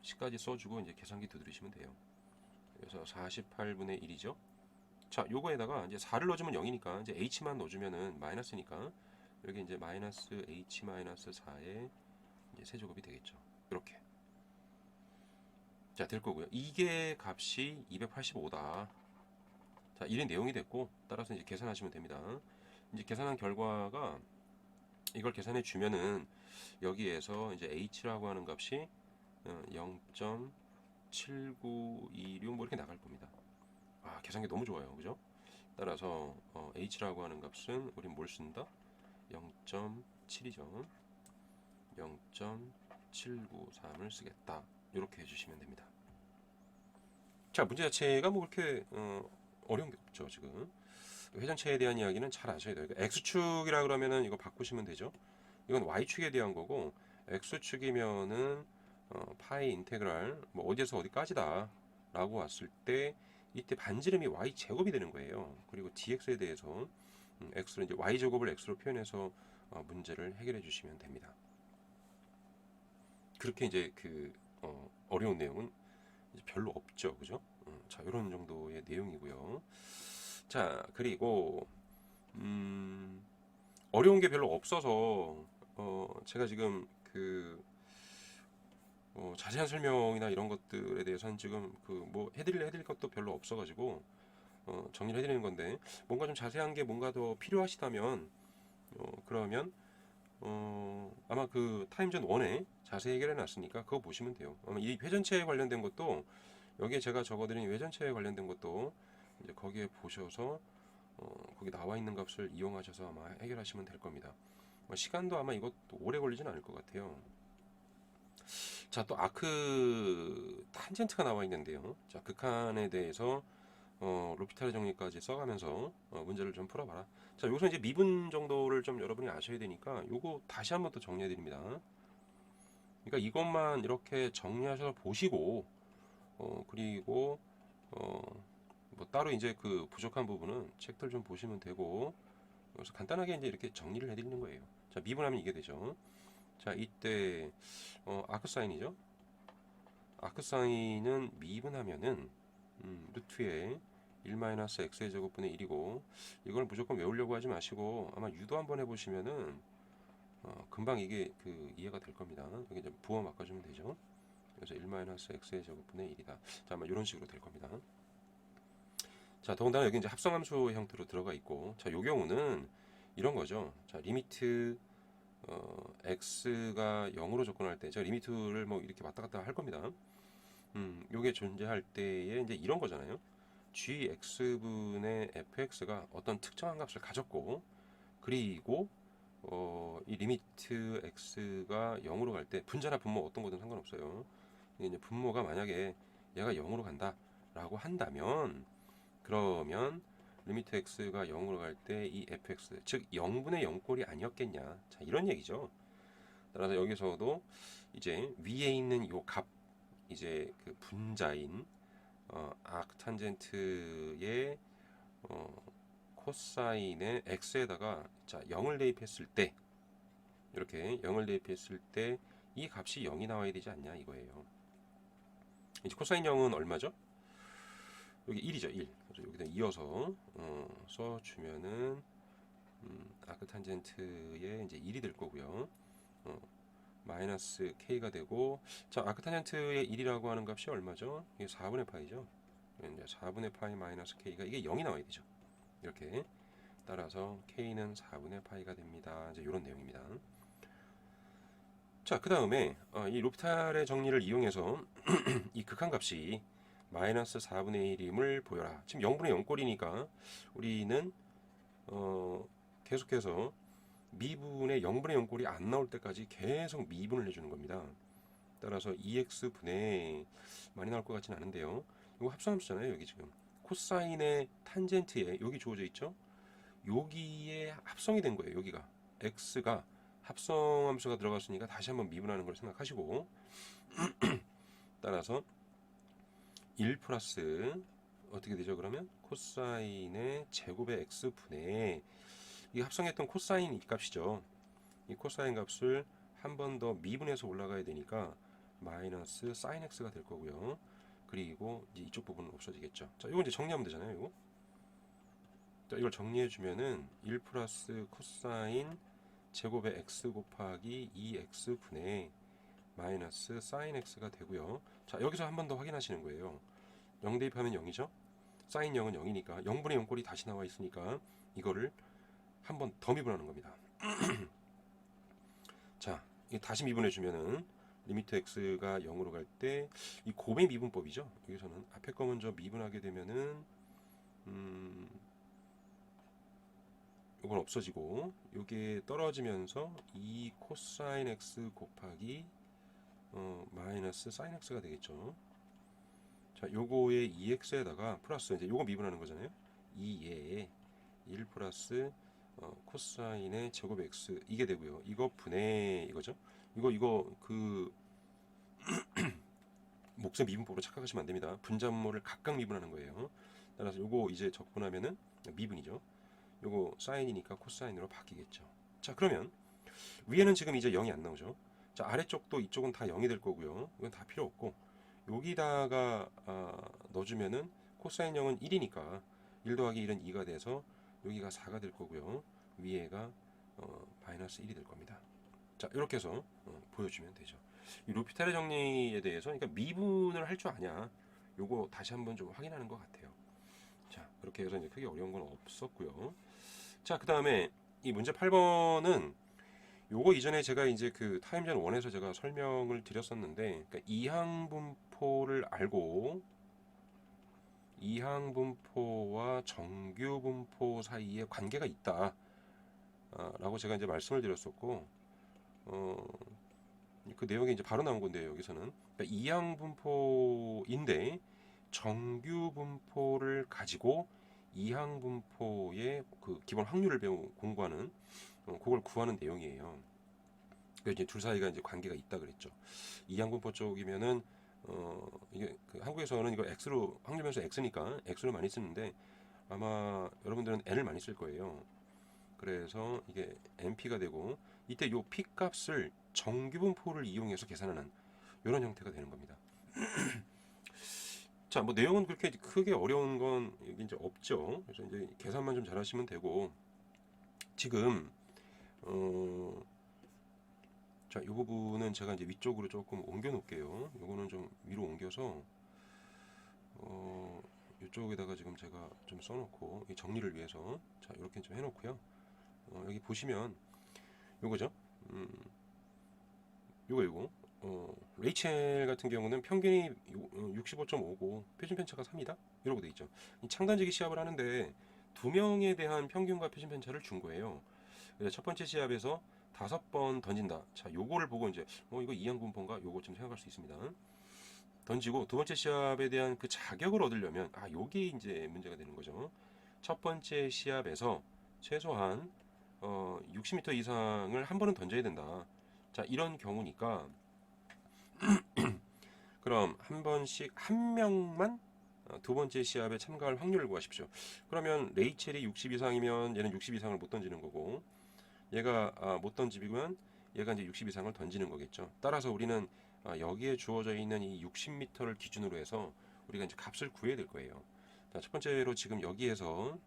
C까지 써주고 이제 계산기 두드리시면 돼요. 그래서 48분의 1이죠. 자, 요거에다가 이제 4를 넣어주면 0이니까 이제 h만 넣어주면은 마이너스니까 여기 이제 마이너스 h 마이너스 4의 이제 세제곱이 되겠죠. 이렇게. 자, 될 거고요. 이게 값이 285다. 자, 이런 내용이 됐고, 따라서 이제 계산하시면 됩니다. 이제 계산한 결과가 이걸 계산해 주면은 여기에서 이제 h라고 하는 값이 0.7926 뭐 이렇게 나갈 겁니다. 계산기 너무 좋아요. 그죠? 따라서 h라고 하는 값은 우린 뭘 쓴다? 0.7이죠. 0.793을 쓰겠다. 이렇게 해주시면 됩니다. 자, 문제 자체가 뭐 그렇게 어려운 게 없죠. 지금 회전체에 대한 이야기는 잘 아셔야 돼요. 그러니까 x축이라 그러면은 이거 바꾸시면 되죠. 이건 y축에 대한 거고, x축이면은 파이 인테그랄 뭐 어디에서 어디까지다 라고 왔을 때 이때 반지름이 y 제곱이 되는 거예요. 그리고 dx에 대해서 x로 이제 y 제곱을 x로 표현해서 문제를 해결해 주시면 됩니다. 그렇게 이제 어려운 내용은 이제 별로 없죠. 그죠? 자, 이런 정도의 내용이고요. 자, 그리고 어려운 게 별로 없어서 제가 지금 자세한 설명이나 이런 것들에 대해서는 지금 뭐 해드릴 것도 별로 없어가지고 정리를 해드리는 건데, 뭔가 좀 자세한 게 뭔가 더 필요하시다면 그러면 아마 그 타임전 1에 자세히 해결해 놨으니까 그거 보시면 돼요. 아마 이 회전체에 관련된 것도 여기에 제가 적어드린 회전체에 관련된 것도 이제 거기에 보셔서 거기 나와 있는 값을 이용하셔서 아마 해결하시면 될 겁니다. 시간도 아마 이것도 오래 걸리진 않을 것 같아요. 자, 또 아크 탄젠트가 나와 있는데요. 자, 극한에 대해서 로피탈의 정리까지 써가면서 문제를 좀 풀어봐라. 자, 여기서 이제 미분 정도를 좀 여러분이 아셔야 되니까 요거 다시 한번 또 정리해 드립니다. 그러니까 이것만 이렇게 정리하셔서 보시고 그리고 뭐 따로 이제 그 부족한 부분은 책들 좀 보시면 되고 그래서 간단하게 이제 이렇게 정리를 해드리는 거예요. 자, 미분하면 이게 되죠. 자, 이때 아크사인이죠. 아크사인은 미분하면은 루트에 1-x의 제곱분의 1이고 이걸 무조건 외우려고 하지 마시고 아마 유도 한번 해보시면은 금방 이게 그 이해가 될 겁니다. 여기 이제 부호 바꿔주면 되죠. 그래서 1-x의 제곱분의 1이다. 자, 아마 이런 식으로 될 겁니다. 자, 더군다나 여기 이제 합성함수 형태로 들어가 있고, 자, 요 경우는 이런 거죠. 자, 리미트 x가 0으로 접근할 때, 제가 리미트를 뭐 이렇게 왔다 갔다 할 겁니다. 요게 존재할 때에 이제 이런 거잖아요. gx분의 fx가 어떤 특정한 값을 가졌고, 그리고 이 리미트 x가 0으로 갈 때 분자나 분모 어떤 거든 상관없어요. 이제 분모가 만약에 얘가 0으로 간다라고 한다면 그러면 리미트 x가 0으로 갈 때 이 fx 즉 0분의 0꼴이 아니었겠냐. 자, 이런 얘기죠. 따라서 여기서도 이제 위에 있는 요 값 이제 그 분자인 아크탄젠트의 코사인의 x에다가 자 0을 대입했을 때 이렇게 0을 대입했을 때 이 값이 0이 나와야 되지 않냐 이거예요. 이제 코사인 0은 얼마죠? 여기 1이죠. 1. 그래서 여기다 이어서 써주면은 아크탄젠트의 이제 1이 될 거고요. 마이너스 k가 되고 자 아크탄젠트의 1이라고 하는 값이 얼마죠? 이게 4분의 파이죠. 이제 4분의 파이 마이너스 k가 이게 0이 나와야 되죠. 이렇게 따라서 k는 4분의 파이가 됩니다. 이제 이런 내용입니다. 자, 그 다음에 이 로피탈의 정리를 이용해서 이 극한값이 마이너스 4분의 1임을 보여라. 지금 0분의 0꼴이니까 우리는 계속해서 미분의 0분의 0꼴이 안 나올 때까지 계속 미분을 해주는 겁니다. 따라서 2x분의 많이 나올 것 같진 않은데요. 이거 합성함수잖아요. 여기 지금 코사인의 탄젠트에 여기 주어져 있죠. 여기에 합성이 된 거예요. 여기가 x가 합성함수가 들어갔으니까 다시 한번 미분하는 걸 생각하시고 따라서 1 플러스 어떻게 되죠? 그러면 코사인의 제곱의 x분의 이 합성했던 코사인 이 값이죠. 이 코사인 값을 한 번 더 미분해서 올라가야 되니까 마이너스 사인 x가 될 거고요. 그리고 이제 이쪽 부분은 없어지겠죠. 자, 이거 이제 정리하면 되잖아요. 이거. 자, 이걸 정리해 주면은 1 플러스 코사인 제곱의 x 곱하기 2x분의 마이너스 사인 x가 되고요. 자, 여기서 한 번 더 확인하시는 거예요. 0 대입하면 0이죠. 사인 0은 0이니까 0분의 0꼴이 다시 나와 있으니까 이거를 한 번 더 미분하는 겁니다. 자, 다시 미분해 주면은 리미트 x가 0으로 갈 때 이 곱의 미분법이죠. 여기서는 앞에 거 먼저 미분하게 되면은 이건 없어지고 이게 떨어지면서 2 코사인 x 곱하기 마이너스 사인 x가 되겠죠. 자, 요거의 2x에다가 플러스 이제 요거 미분하는 거잖아요. 2에 1 플러스 코사인의 제곱 x 이게 되고요. 이거 분의 이거죠. 이거 그 목세 미분법으로 착각하시면 안 됩니다. 분자분모를 각각 미분하는 거예요. 따라서 요거 이제 적분하면은 미분이죠. 요거 사인이니까 코사인으로 바뀌겠죠. 자, 그러면 위에는 지금 이제 0이 안 나오죠. 자, 아래쪽도 이쪽은 다 0이 될 거고요. 이건 다 필요 없고 여기다가 넣어주면은 코사인 0은 1이니까 1 더하기 1은 2가 돼서 여기가 4가 될 거고요. 위에가 마이너스 1이 될 겁니다. 자, 이렇게 해서 보여주면 되죠. 이 로피탈의 정리에 대해서 그러니까 미분을 할 줄 아냐 요거 다시 한번 좀 확인하는 것 같아요. 자, 그렇게 해서 이제 크게 어려운 건 없었고요. 자, 그 다음에 이 문제 8번은 요거 이전에 제가 이제 그 타임전 1에서 제가 설명을 드렸었는데 그러니까 이항분포를 알고 이항분포와 정규분포 사이에 관계가 있다 라고 제가 이제 말씀을 드렸었고 그 내용이 이제 바로 나온 건데요. 여기서는 그러니까 이항분포인데 정규분포를 가지고 이항분포의 그 기본 확률을 공부하는 그걸 구하는 내용이에요. 그 이제 둘 사이가 이제 관계가 있다 그랬죠. 이항분포 쪽이면은 이게 그 한국에서는 이거 x로 확률 변수 x니까 x로 많이 쓰는데 아마 여러분들은 n을 많이 쓸 거예요. 그래서 이게 np가 되고 이때 요 p 값을 정규분포를 이용해서 계산하는 이런 형태가 되는 겁니다. 자, 뭐 내용은 그렇게 크게 어려운 건 여기 이제 없죠. 그래서 이제 계산만 좀 잘하시면 되고 지금 자, 이 부분은 제가 이제 위쪽으로 조금 옮겨 놓을게요. 요거는 좀 위로 옮겨서 이쪽에다가 지금 제가 좀 써놓고 이 정리를 위해서 자 이렇게 좀 해놓고요. 여기 보시면 요거죠. 요거 레이첼 같은 경우는 평균이 65.5고 표준 편차가 3이다 이러고 돼 있죠. 이 창단지기 시합을 하는데 두 명에 대한 평균과 표준 편차를 준 거예요. 그래서 첫 번째 시합에서 5번 던진다. 자, 요거를 보고 이제 이거 이항분포인가 요거 좀 생각할 수 있습니다. 던지고 두 번째 시합에 대한 그 자격을 얻으려면 요게 이제 문제가 되는 거죠. 첫 번째 시합에서 최소한 60m 이상을 한 번은 던져야 된다. 자, 이런 경우니까 그럼 한 번씩 한 명만 두 번째 시합에 참가할 확률을 구하십시오. 그러면 레이첼이 60 이상이면 얘는 60 이상을 못 던지는 거고 얘가 못 던지면 얘가 이제 60 이상을 던지는 거겠죠. 따라서 우리는 여기에 주어져 있는 이 60m를 기준으로 해서 우리가 이제 값을 구해야 될 거예요. 자, 첫 번째로 지금 여기에서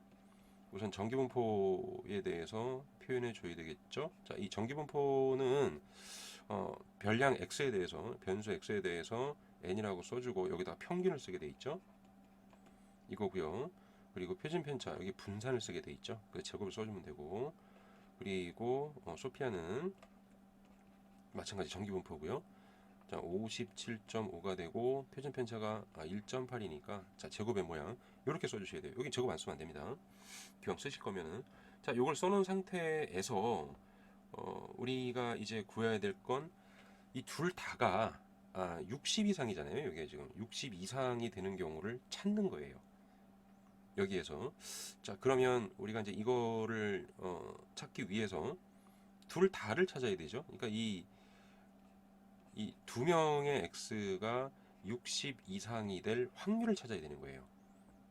우선 정기분포에 대해서 표현해 줘야 되겠죠. 자, 이 정기분포는 별량 x에 대해서 변수 x에 대해서 n이라고 써주고 여기다가 평균을 쓰게 돼 있죠. 이거고요. 그리고 표준 편차 여기 분산을 쓰게 돼 있죠. 그 제곱을 써주면 되고 그리고 소피아는 마찬가지 정기분포고요. 자, 57.5가 되고 표준 편차가 1.8이니까 자 제곱의 모양 이렇게 써주셔야 돼요. 여기 제곱 안 쓰면 안 됩니다. 기왕 쓰실 거면은 자 요걸 써놓은 상태에서 우리가 이제 구해야 될 건 이 둘 다가 60 이상이잖아요. 여기에 지금 60 이상이 되는 경우를 찾는 거예요. 여기에서 자 그러면 우리가 이제 이거를 찾기 위해서 둘 다를 찾아야 되죠. 그러니까 이 두 명의 x가 60 이상이 될 확률을 찾아야 되는 거예요.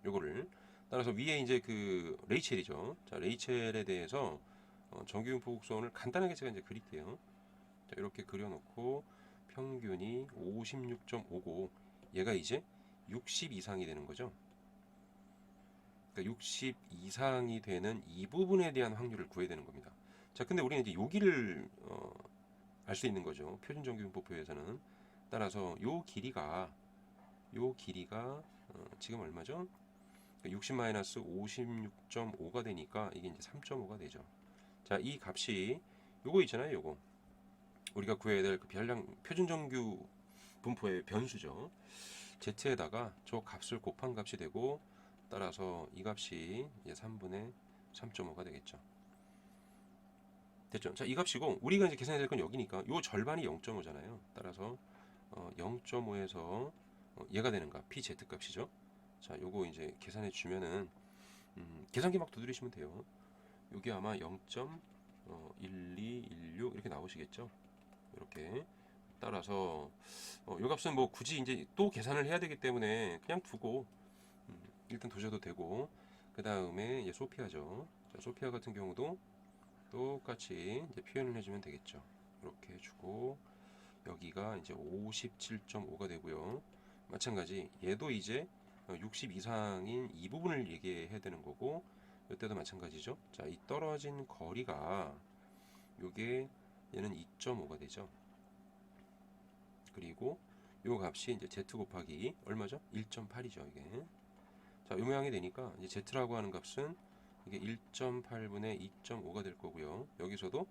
요거를 따라서 위에 이제 그 레이첼이죠. 자 레이첼에 대해서 정규분포 곡선을 간단하게 제가 이제 그릴게요. 자 이렇게 그려놓고 평균이 56.5고 얘가 이제 60 이상이 되는 거죠. 그러니까 60 이상이 되는 이 부분에 대한 확률을 구해야 되는 겁니다. 자, 근데 우리는 이제 여기를 알 수 있는 거죠. 표준 정규분포표에서는 따라서 요 길이가 지금 얼마죠? 60-56.5가 되니까 이게 이제 3.5가 되죠. 자, 이 값이 요거 있잖아요. 요거 우리가 구해야 될 그 별량 표준 정규 분포의 변수죠. z에다가 저 값을 곱한 값이 되고 따라서 이 값이 이제 3분의 3.5가 되겠죠. 됐죠? 자, 이 값이고 우리가 이제 계산해야 될 건 여기니까 요 절반이 0.5잖아요. 따라서 0.5에서 얘가 되는 값 pz 값이죠. 자, 요거 이제 계산해 주면은 계산기 막 두드리시면 돼요. 요게 아마 0.1216 이렇게 나오시겠죠. 이렇게 따라서 요 값은 뭐 굳이 이제 또 계산을 해야 되기 때문에 그냥 두고 일단 두셔도 되고 그 다음에 이제 소피아죠. 자, 소피아 같은 경우도 똑같이 이제 표현을 해주면 되겠죠. 이렇게 해주고 여기가 이제 57.5가 되고요. 마찬가지 얘도 이제 60 이상인 이 부분을 얘기해야 되는 거고 이때도 마찬가지죠. 자, 이 떨어진 거리가 요게 얘는 2.5가 되죠. 그리고 요 값이 이제 z 곱하기 얼마죠? 1.8이죠 이게. 자, 이 모양이 되니까 이제 z라고 하는 값은 이게 1.8분의 2.5가 될 거고요. 여기서도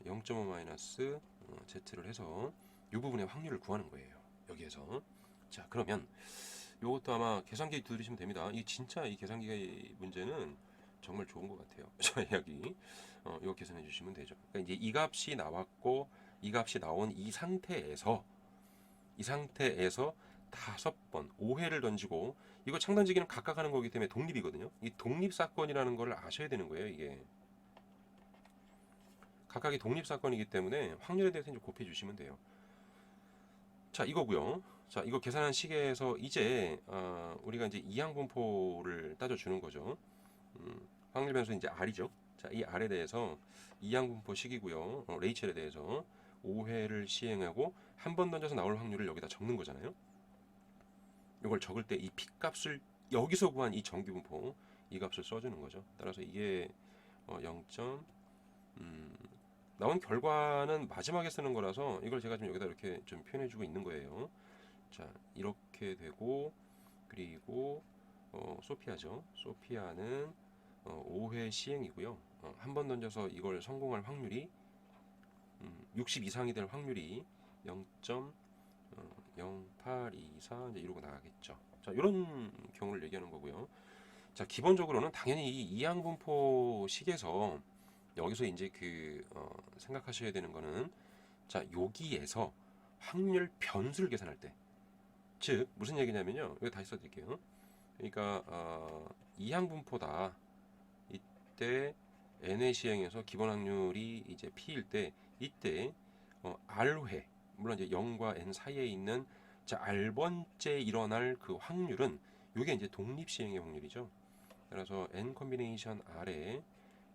0.5 마이너스 z를 해서 이 부분의 확률을 구하는 거예요. 여기에서. 자, 그러면 이것도 아마 계산기 두드리시면 됩니다. 이 진짜 이 계산기 문제는 정말 좋은 것 같아요. 저 이야기 이거 계산해 주시면 되죠. 그러니까 이제 이 값이 나왔고 이 값이 나온 이 상태에서 5번 5회를 던지고 이거 창단지기는 각각 하는 거기 때문에 독립이거든요. 이 독립 사건이라는 걸 아셔야 되는 거예요, 이게. 각각이 독립 사건이기 때문에 확률에 대해서 이제 곱해 주시면 돼요. 자, 이거고요. 자, 이거 계산한 식에서 이제 우리가 이제 이항 분포를 따져 주는 거죠. 확률 변수 이제 R이죠. 자, 이 R에 대해서 이항 분포 식이고요. 레이첼에 대해서 5회를 시행하고 한 번 던져서 나올 확률을 여기다 적는 거잖아요. 이걸 적을 때 이 P 값을 여기서 구한 이 정규 분포 이 값을 써주는 거죠. 따라서 이게 0. 나온 결과는 마지막에 쓰는 거라서 이걸 제가 좀 여기다 이렇게 좀 표현해주고 있는 거예요. 자, 이렇게 되고 그리고 소피아죠. 소피아는 5회 시행이고요. 한 번 던져서 이걸 성공할 확률이 60 이상이 될 확률이 0.0824 이제 이러고 나가겠죠. 자, 이런 경우를 얘기하는 거고요. 자, 기본적으로는 당연히 이 이항분포 식에서 여기서 이제 생각하셔야 되는 거는 자, 여기에서 확률 변수를 계산할 때, 즉 무슨 얘기냐면요. 여기 다시 써드릴게요. 그러니까 이항분포다. 이때 n의 시행에서 기본 확률이 이제 p일 때 이때 r회 물론 이제 0과 n 사이에 있는 자 r번째 일어날 그 확률은 이게 이제 독립 시행의 확률이죠. 따라서 n 콤비네이션 r에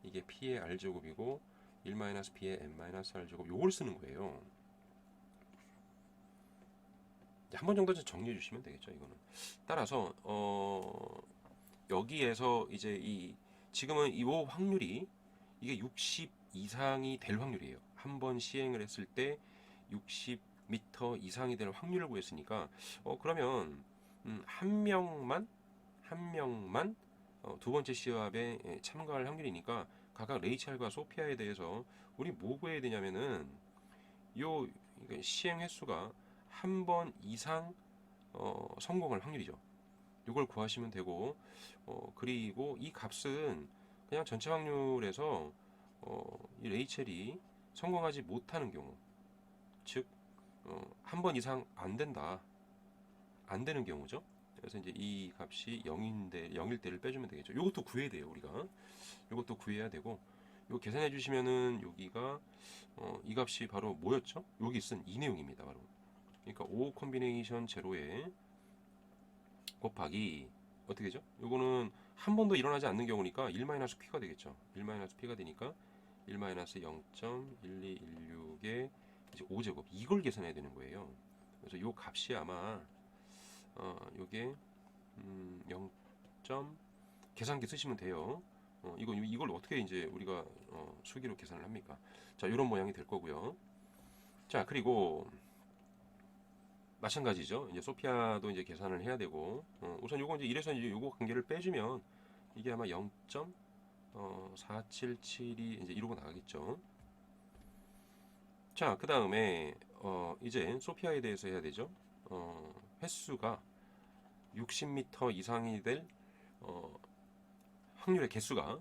이게 p의 r 제곱이고 1-p의 n-r 제곱 요걸 쓰는 거예요. 한 번 정도 정리해 주시면 되겠죠. 이거는 따라서 여기에서 이제 지금은 이 확률이 이게 60 이상이 될 확률이에요. 한 번 시행을 했을 때 60m 이상이 될 확률을 구했으니까 그러면 한 명만 두 번째 시합에 참가할 확률이니까 각각 레이첼과 소피아에 대해서 우리 뭐 구해야 되냐면은 요 시행 횟수가 한 번 이상 성공할 확률이죠. 이걸 구하시면 되고 그리고 이 값은 그냥 전체 확률에서 이 레이첼이 성공하지 못하는 경우, 즉 한 번 이상 안 된다, 안 되는 경우죠. 그래서 이제 이 값이 0일 때를 빼주면 되겠죠. 이것도 구해야 돼요. 우리가 이것도 구해야 되고 이거 계산해 주시면은 여기가 이 값이 바로 뭐였죠? 여기 쓴 이 내용입니다. 바로 그러니까 5 콤비네이션 제로에 곱하기 어떻게 되죠? 요거는 한 번도 일어나지 않는 경우니까 1-p가 되겠죠. 1-p가 되니까 1-0.1216의 이제 5제곱 이걸 계산해야 되는 거예요. 그래서 요 값이 아마 요게 0. 계산기 쓰시면 돼요. 이걸 어떻게 이제 우리가 수기로 계산을 합니까? 자, 이런 모양이 될 거고요. 자, 그리고 마찬가지죠. 이제 소피아도 이제 계산을 해야 되고 우선 요거 이제 이래서 이제 요거 관계를 빼주면 이게 아마 0.477이 이제 이러고 나가겠죠. 자, 그 다음에 이제 소피아에 대해서 해야 되죠. 횟수가 60m 이상이 될 확률의 개수가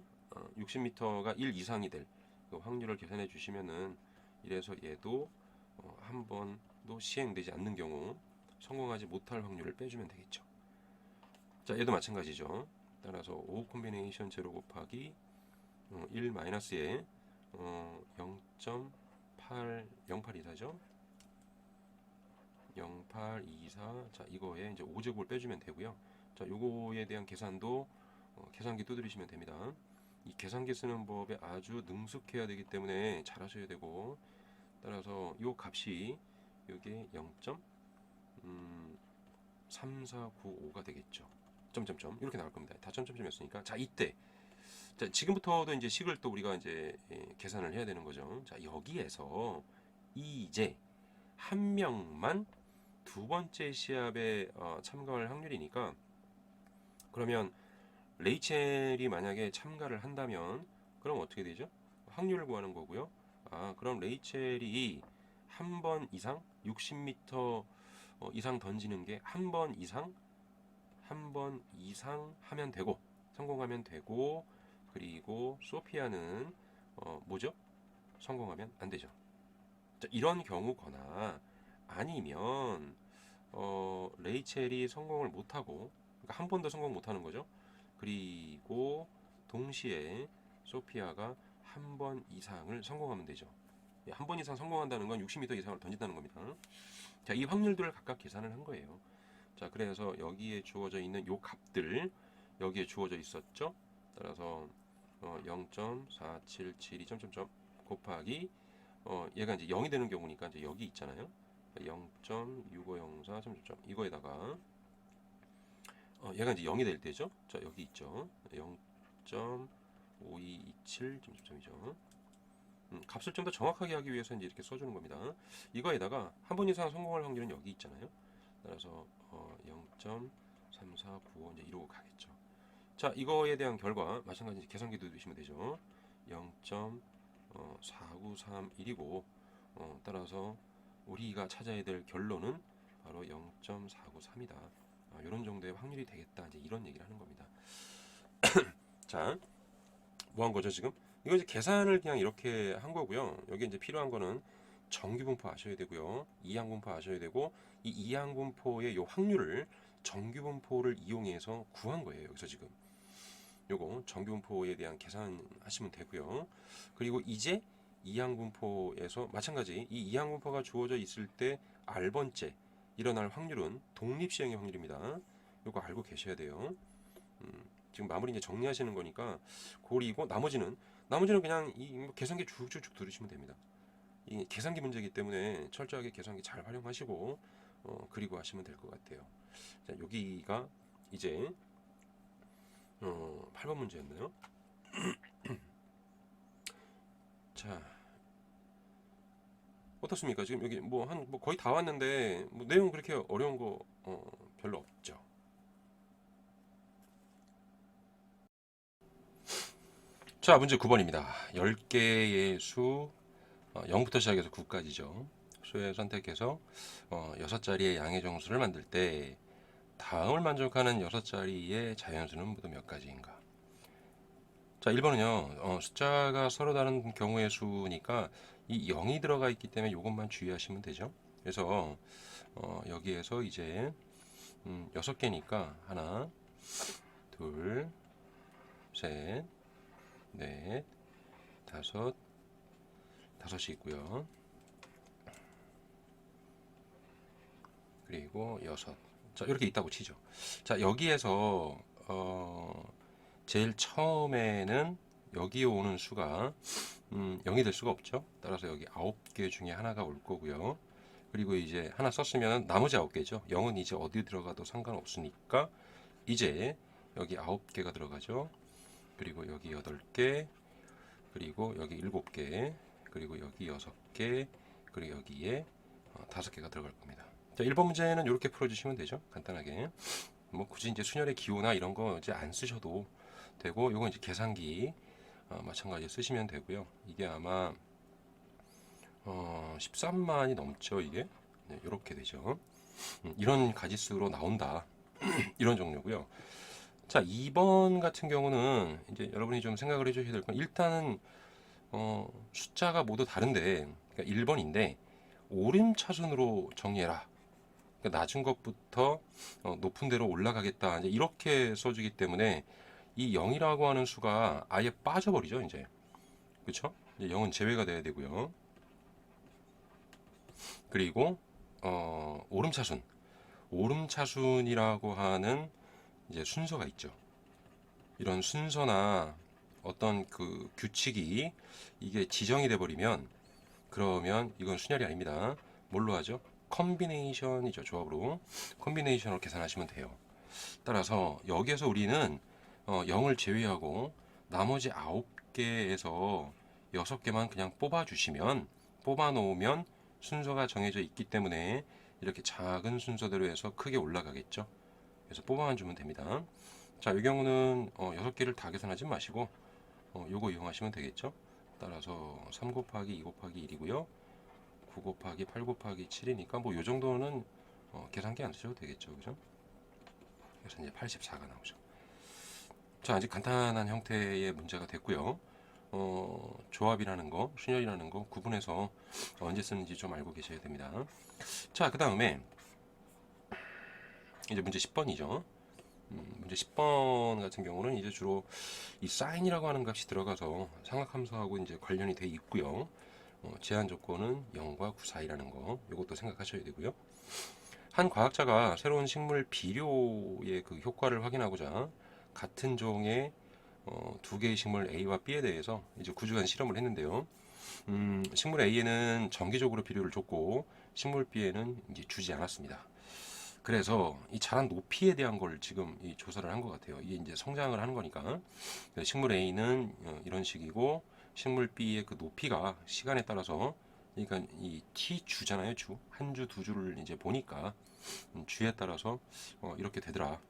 60m가 1 이상이 될 그 확률을 계산해 주시면은 이래서 얘도 한 번도 시행되지 않는 경우 성공하지 못할 확률을 빼주면 되겠죠. 자, 얘도 마찬가지죠. 따라서 5 콤비네이션 제로 곱하기 1 마이너스에 0.0824죠. 0824. 자, 이거에 이제 5제곱을 빼주면 되고요. 자, 요거에 대한 계산도 계산기 두드리시면 됩니다. 이 계산기 쓰는 법에 아주 능숙해야 되기 때문에 잘 하셔야 되고 따라서 요 값이 요게 0.3495가 되겠죠. 점점점 이렇게 나올 겁니다. 다 점점점이었으니까 자, 이때 자, 지금부터도 이제 식을 또 우리가 이제 계산을 해야 되는 거죠. 자, 여기에서 이제 한 명만 두 번째 시합에 참가할 확률이니까 그러면 레이첼이 만약에 참가를 한다면 그럼 어떻게 되죠? 확률을 구하는 거고요. 그럼 레이첼이 한 번 이상 60m 이상 던지는 게 한 번 이상 하면 되고 성공하면 되고 그리고 소피아는 뭐죠? 성공하면 안 되죠. 자, 이런 경우거나 아니면 레이첼이 성공을 못하고 그러니까 한 번도 성공 못하는 거죠. 그리고 동시에 소피아가 한 번 이상을 성공하면 되죠. 한 번 이상 성공한다는 건 60m 이상을 던진다는 겁니다. 자, 이 확률들을 각각 계산을 한 거예요. 자, 그래서 여기에 주어져 있는 요 값들 여기에 주어져 있었죠. 따라서 0.4772 점점점 곱하기 얘가 이제 0이 되는 경우니까 이제 여기 있잖아요. 0.6504 점점점 이거에다가 얘가 이제 0이 될 때죠. 자, 여기 있죠. 0.5227 점점점이죠. 값을 좀 더 정확하게 하기 위해서 이제 이렇게 써주는 겁니다. 이거에다가 한 번 이상 성공할 확률은 여기 있잖아요. 따라서 0.3495 이제 이러고 가겠죠. 자, 이거에 대한 결과 마찬가지 계산기도 두시면 되죠. 0.4931이고 따라서 우리가 찾아야 될 결론은 바로 0.493이다. 이런 정도의 확률이 되겠다. 이제 이런 얘기를 하는 겁니다. 자, 뭐 한 거죠 지금? 이거 이제 계산을 그냥 이렇게 한 거고요. 여기 이제 필요한 거는 정규분포 아셔야 되고요. 이항분포 아셔야 되고 이 이항분포의 요 확률을 정규분포를 이용해서 구한 거예요. 여기서 지금 요거 정규분포에 대한 계산하시면 되고요. 그리고 이제 이항분포에서 마찬가지 이 이항분포가 주어져 있을 때 R번째 일어날 확률은 독립시행의 확률입니다. 요거 알고 계셔야 돼요. 지금 마무리 이제 정리하시는 거니까 고리고 나머지는 그냥 이 계산기 쭉쭉쭉 들으시면 됩니다. 이 계산기 문제이기 때문에 철저하게 계산기 잘 활용하시고 그리고 하시면 될 것 같아요. 자, 여기가 이제 8번 문제였나요? 자, 어떻습니까? 지금 여기 뭐 거의 다 왔는데 뭐 내용 그렇게 어려운 거 별로 없죠. 자, 문제 9번입니다. 10개의 수 0부터 시작해서 9까지죠. 수에 선택해서 6자리의 양의 정수를 만들 때 다음을 만족하는 6자리의 자연수는 모두 몇 가지인가? 자, 1번은요. 숫자가 서로 다른 경우의 수니까 이 0이 들어가 있기 때문에 이것만 주의하시면 되죠. 그래서 여기에서 이제 6개니까 하나, 둘, 셋, 넷, 다섯이 있고요. 그리고 여섯. 자, 이렇게 있다고 치죠. 자, 여기에서 제일 처음에는 여기에 오는 수가 0이 될 수가 없죠. 따라서 여기 9개 중에 하나가 올 거고요. 그리고 이제 하나 썼으면 나머지 9개죠. 0은 이제 어디 들어가도 상관없으니까 이제 여기 9개가 들어가죠. 그리고 여기 8개, 그리고 여기 7개, 그리고 여기 6개, 그리고 여기에 5개가 들어갈 겁니다. 자, 1번 문제는 이렇게 풀어주시면 되죠. 간단하게. 뭐 굳이 이제 순열의 기호나 이런 거 이제 안 쓰셔도 되고, 이건 이제 계산기 마찬가지 쓰시면 되고요. 이게 아마 13만이 넘죠, 이게. 네, 이렇게 되죠. 이런 가지수로 나온다. 이런 종류고요. 자, 2번 같은 경우는 이제 여러분이 좀 생각을 해주셔야 될 건 일단은 숫자가 모두 다른데, 그러니까 1번인데 오름차순으로 정리해라. 그러니까 낮은 것부터 높은 데로 올라가겠다. 이제 이렇게 써주기 때문에 이 0이라고 하는 수가 아예 빠져버리죠, 이제. 그쵸? 이제 0은 제외가 돼야 되고요. 그리고 오름차순이라고 하는 이제 순서가 있죠. 이런 순서나 어떤 그 규칙이 이게 지정이 돼 버리면 그러면 이건 순열이 아닙니다. 뭘로 하죠? 컨비네이션이죠. 조합으로 컨비네이션으로 계산하시면 돼요. 따라서 여기에서 우리는 0을 제외하고 나머지 9개에서 6개만 그냥 뽑아 놓으면 순서가 정해져 있기 때문에 이렇게 작은 순서대로 해서 크게 올라가겠죠. 그래서 뽑아만 주면 됩니다. 자, 이 경우는 6개를 다 계산하지 마시고 요거 이용하시면 되겠죠. 따라서 3 곱하기 2 곱하기 1이고요. 9 곱하기 8 곱하기 7이니까 뭐 요 정도는 계산기 안 쓰셔도 되겠죠. 그죠? 그래서 이제 84가 나오죠. 자, 이제 간단한 형태의 문제가 됐고요. 조합이라는 거, 순열이라는 거 구분해서 언제 쓰는지 좀 알고 계셔야 됩니다. 자, 그 다음에 이제 문제 10번이죠. 문제 이제 10번 같은 경우는 이제 주로 이 사인이라고 하는 값이 들어가서 삼각함수하고 이제 관련이 돼 있고요. 제한 조건은 0과 9 사이라는 거, 이것도 생각하셔야 되고요. 한 과학자가 새로운 식물 비료의 그 효과를 확인하고자 같은 종의 두 개의 식물 A와 B에 대해서 이제 9주간 실험을 했는데요. 식물 A에는 정기적으로 비료를 줬고 식물 B에는 이제 주지 않았습니다. 그래서 이 자란 높이에 대한 걸 지금 이 조사를 한 것 같아요. 이게 이제 성장을 하는 거니까. 식물 A는 이런 식이고 식물 B의 그 높이가 시간에 따라서, 그러니까 이 T 주잖아요. 주. 한 주, 두 주를 이제 보니까 주에 따라서 이렇게 되더라.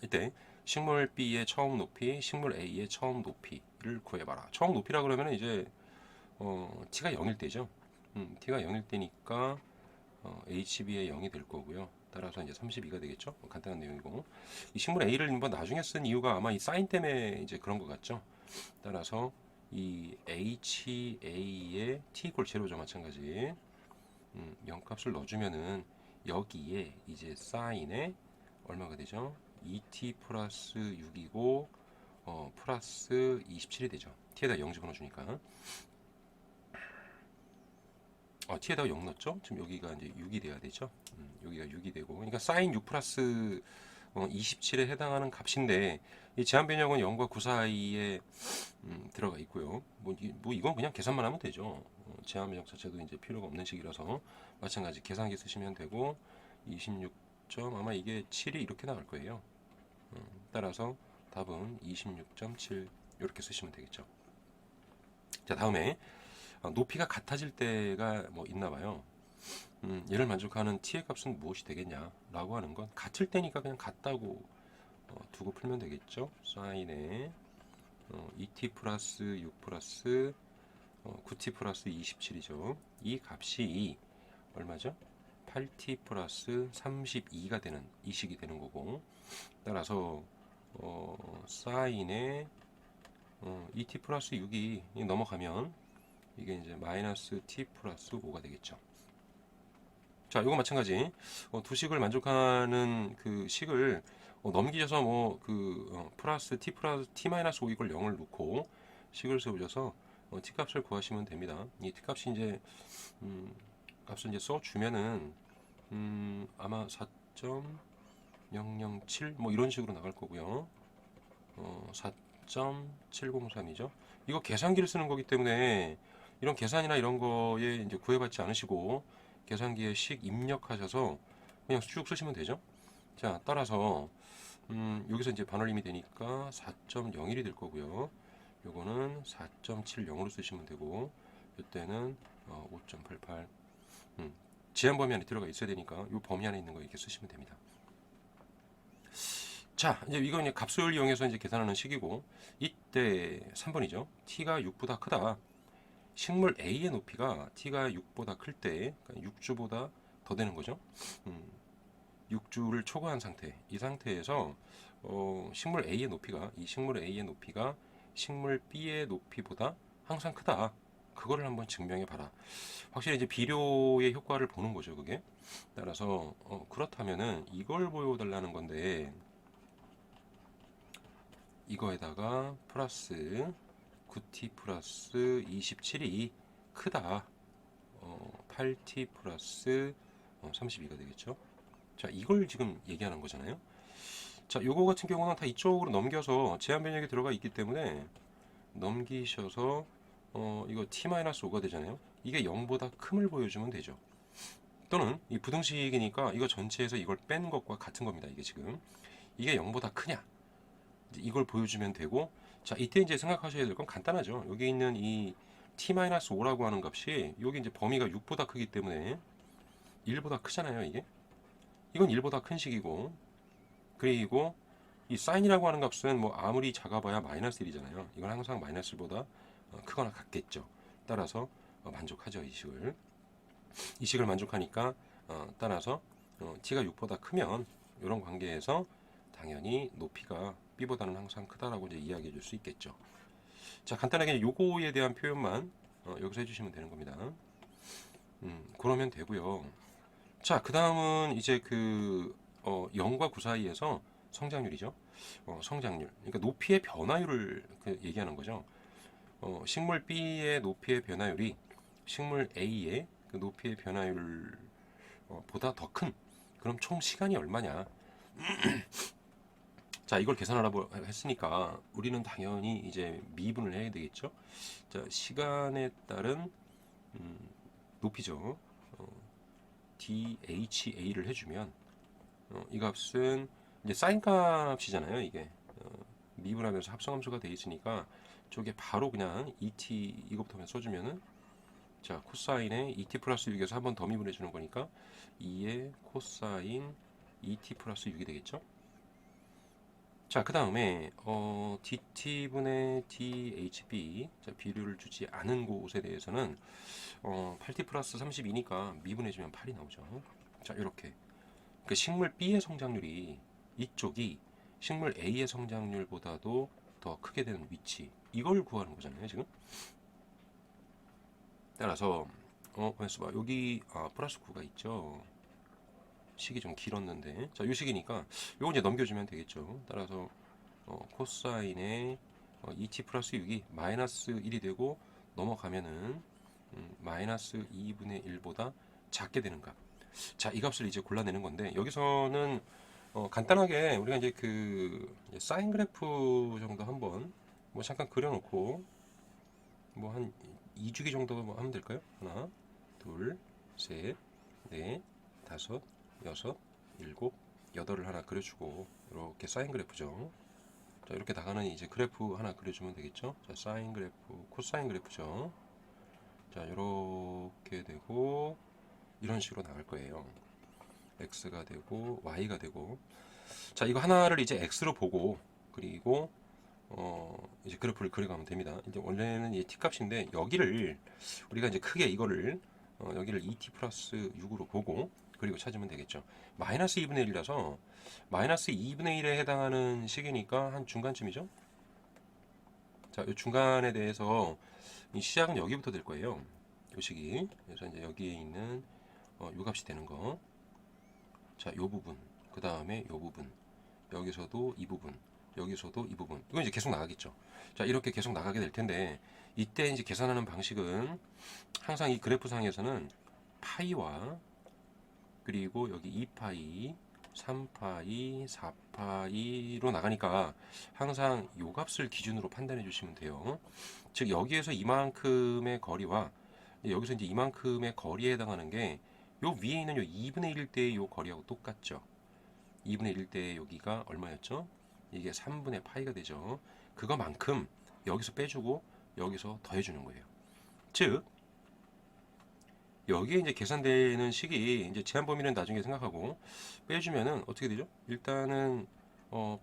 이때 식물 B의 처음 높이, 식물 A의 처음 높이를 구해봐라. 처음 높이라 그러면 이제 T가 0일 때죠. T가 0일 때니까 HB의 0이 될 거고요. 따라서 이제 32가 되겠죠. 간단한 내용이고, 이 식물 A를 한번 나중에 쓴 이유가 아마 이 사인 때문에 이제 그런 것 같죠. 따라서 이 HA의 T 이퀄 제로죠. 마찬가지. 0 값을 넣어주면은 여기에 이제 사인에 얼마가 되죠? 2t 플러스 6이고 플러스 27이 되죠. t에다 0 집어넣어주니까 t에다가 0 넣었죠? 지금 여기가 이제 6이 돼야 되죠. 여기가 6이 되고, 그러니까 사인 6 플러스 27에 해당하는 값인데, 이 제한 변형은 0과 9 사이에 들어가 있고요. 뭐 이건 그냥 계산만 하면 되죠. 제한 변형 자체도 이제 필요가 없는 식이라서 마찬가지 계산기 쓰시면 되고, 26점 아마 이게 7이 이렇게 나올 거예요. 따라서 답은 26.7 이렇게 쓰시면 되겠죠. 자, 다음에 높이가 같아질 때가 뭐 있나 봐요. 얘를 만족하는 t의 값은 무엇이 되겠냐라고 하는 건 같을 때니까 그냥 같다고 두고 풀면 되겠죠. 사인에 2t 플러스 6 플러스 9t 플러스 27이죠. 이 값이 얼마죠? 8t 플러스 32가 되는 이 식이 되는 거고, 따라서 사인에 2t 플러스 6이 넘어가면 이게 이제 마이너스 t 플러스 5가 되겠죠. 자, 이거 마찬가지. 두 식을 만족하는 그 식을 넘기셔서 뭐 그 플러스 t 마이너스 5 이걸 0을 놓고 식을 세우셔서 t 값을 구하시면 됩니다. 이 t 값이 이제 값을 이제 써 주면은 아마 4.007 뭐 이런 식으로 나갈 거고요. 4.703이죠. 이거 계산기를 쓰는 거기 때문에 이런 계산이나 이런 거에 이제 구애받지 않으시고 계산기에 식 입력하셔서 그냥 쭉 쓰시면 되죠. 자, 따라서 여기서 이제 반올림이 되니까 4.01이 될 거고요. 요거는 4.70으로 쓰시면 되고, 이때는 5.88. 제한 범위 안에 들어가 있어야 되니까 이 범위 안에 있는 거 이렇게 쓰시면 됩니다. 자, 이제 이건 이제 값을 이용해서 이제 계산하는 식이고, 이때 3번이죠. t가 6보다 크다. 식물 A의 높이가 t가 6보다 클 때, 그러니까 6주보다 더 되는 거죠. 6주를 초과한 상태. 이 상태에서 식물 A의 높이가, 이 식물 A의 높이가 식물 B의 높이보다 항상 크다. 그거를 한번 증명해 봐라. 확실히 이제 비료의 효과를 보는 거죠, 그게. 따라서 그렇다면은 이걸 보여달라는 건데, 이거에다가 플러스 9t 플러스 27이 크다. 8t 플러스 32가 되겠죠. 자, 이걸 지금 얘기하는 거잖아요. 자, 요거 같은 경우는 다 이쪽으로 넘겨서 제한 변형이 들어가 있기 때문에 넘기셔서 이거 t-5가 되잖아요. 이게 0보다 큼을 보여주면 되죠. 또는 이 부등식이니까 이거 전체에서 이걸 뺀 것과 같은 겁니다. 이게 지금 이게 0보다 크냐, 이걸 보여주면 되고, 자, 이때 이제 생각하셔야 될 건 간단하죠. 여기 있는 이 t-5라고 하는 값이 여기 이제 범위가 6보다 크기 때문에 1보다 크잖아요. 이건 1보다 큰 식이고, 그리고 이 사인이라고 하는 값은 뭐 아무리 작아봐야 마이너스 1이잖아요. 이건 항상 마이너스 1보다 크거나 같겠죠. 따라서 만족하죠. 이 식을 만족하니까 따라서 t가 6보다 크면 이런 관계에서 당연히 높이가 b보다는 항상 크다라고 이제 이야기해 줄 수 있겠죠. 자, 간단하게 요거에 대한 표현만 여기서 해주시면 되는 겁니다. 그러면 되고요. 자, 그 다음은 이제 0과 9 사이에서 성장률이죠. 성장률. 그러니까 높이의 변화율을 얘기하는 거죠. 식물 B의 높이의 변화율이 식물 A의 그 높이의 변화율 보다 더 큰. 그럼 총 시간이 얼마냐? 자, 이걸 계산하라고 했으니까 우리는 당연히 이제 미분을 해야 되겠죠. 자, 시간에 따른 높이죠. DHA를 해주면 이 값은 이제 사인 값이잖아요. 이게 미분하면서 합성함수가 돼 있으니까 저게 바로 그냥 ET 이것부터 그냥 써주면은 자 코사인에 ET 플러스 6에서 한 번 더 미분해 주는 거니까 2의 코사인 ET 플러스 6이 되겠죠. 자, 그 다음에 DT분의 DHB 자, 비료를 주지 않은 곳에 대해서는 8T 플러스 32니까 미분해주면 8이 나오죠. 자, 이렇게 그 식물 B의 성장률이 이쪽이 식물 A의 성장률보다도 더 크게 되는 위치 이걸 구하는 거잖아요 지금. 따라서 봐 여기 플러스 9가 있죠. 식이 좀 길었는데 자, 요 식이니까 요거 이제 넘겨주면 되겠죠. 따라서 코사인의 2t 플러스 6이 마이너스 1이 되고 넘어가면은 마이너스 2분의 1보다 작게 되는 값. 자, 이 값을 이제 골라내는 건데 여기서는 간단하게 우리가 이제 그 사인 그래프 정도 한번 뭐 잠깐 그려놓고 뭐 한 2주기 정도 하면 될까요? 하나, 둘, 셋, 넷, 다섯, 여섯, 일곱, 여덟을 하나 그려주고 이렇게 사인 그래프죠. 자, 이렇게 나가는 이제 그래프 하나 그려주면 되겠죠. 자, 사인 그래프, 코사인 그래프죠. 자, 이렇게 되고 이런 식으로 나갈 거예요. x가 되고 y가 되고 자, 이거 하나를 이제 x로 보고 그리고 이제 그래프를 그려가면 됩니다. 이제 원래는 이 t 값인데 여기를 우리가 이제 크게 이거를 여기를 2t 플러스 6으로 보고 그리고 찾으면 되겠죠. 마이너스 2분의 1이라서 마이너스 2분의 1에 해당하는 식이니까 한 중간쯤이죠. 자, 이 중간에 대해서 이 시작은 여기부터 될 거예요. 이 식이. 그래서 이제 여기에 있는 요 값이 되는 거. 자, 요 부분. 그 다음에 요 부분. 여기서도 이 부분. 여기서도 이 부분. 이건 이제 계속 나가겠죠. 자, 이렇게 계속 나가게 될 텐데 이때 이제 계산하는 방식은 항상 이 그래프 상에서는 파이와 그리고 여기 2파이, 3파이, 4파이로 나가니까 항상 요 값을 기준으로 판단해 주시면 돼요. 즉 여기에서 이만큼의 거리와 여기서 이제 이만큼의 거리에 해당하는 게 요 위에 있는 요 2분의 1대의 요 거리하고 똑같죠. 2분의 1대 여기가 얼마였죠? 이게 3분의 파이가 되죠. 그거만큼 여기서 빼주고 여기서 더해주는 거예요. 즉 여기에 이제 계산되는 식이 이제 제한 범위는 나중에 생각하고 빼주면은 어떻게 되죠? 일단은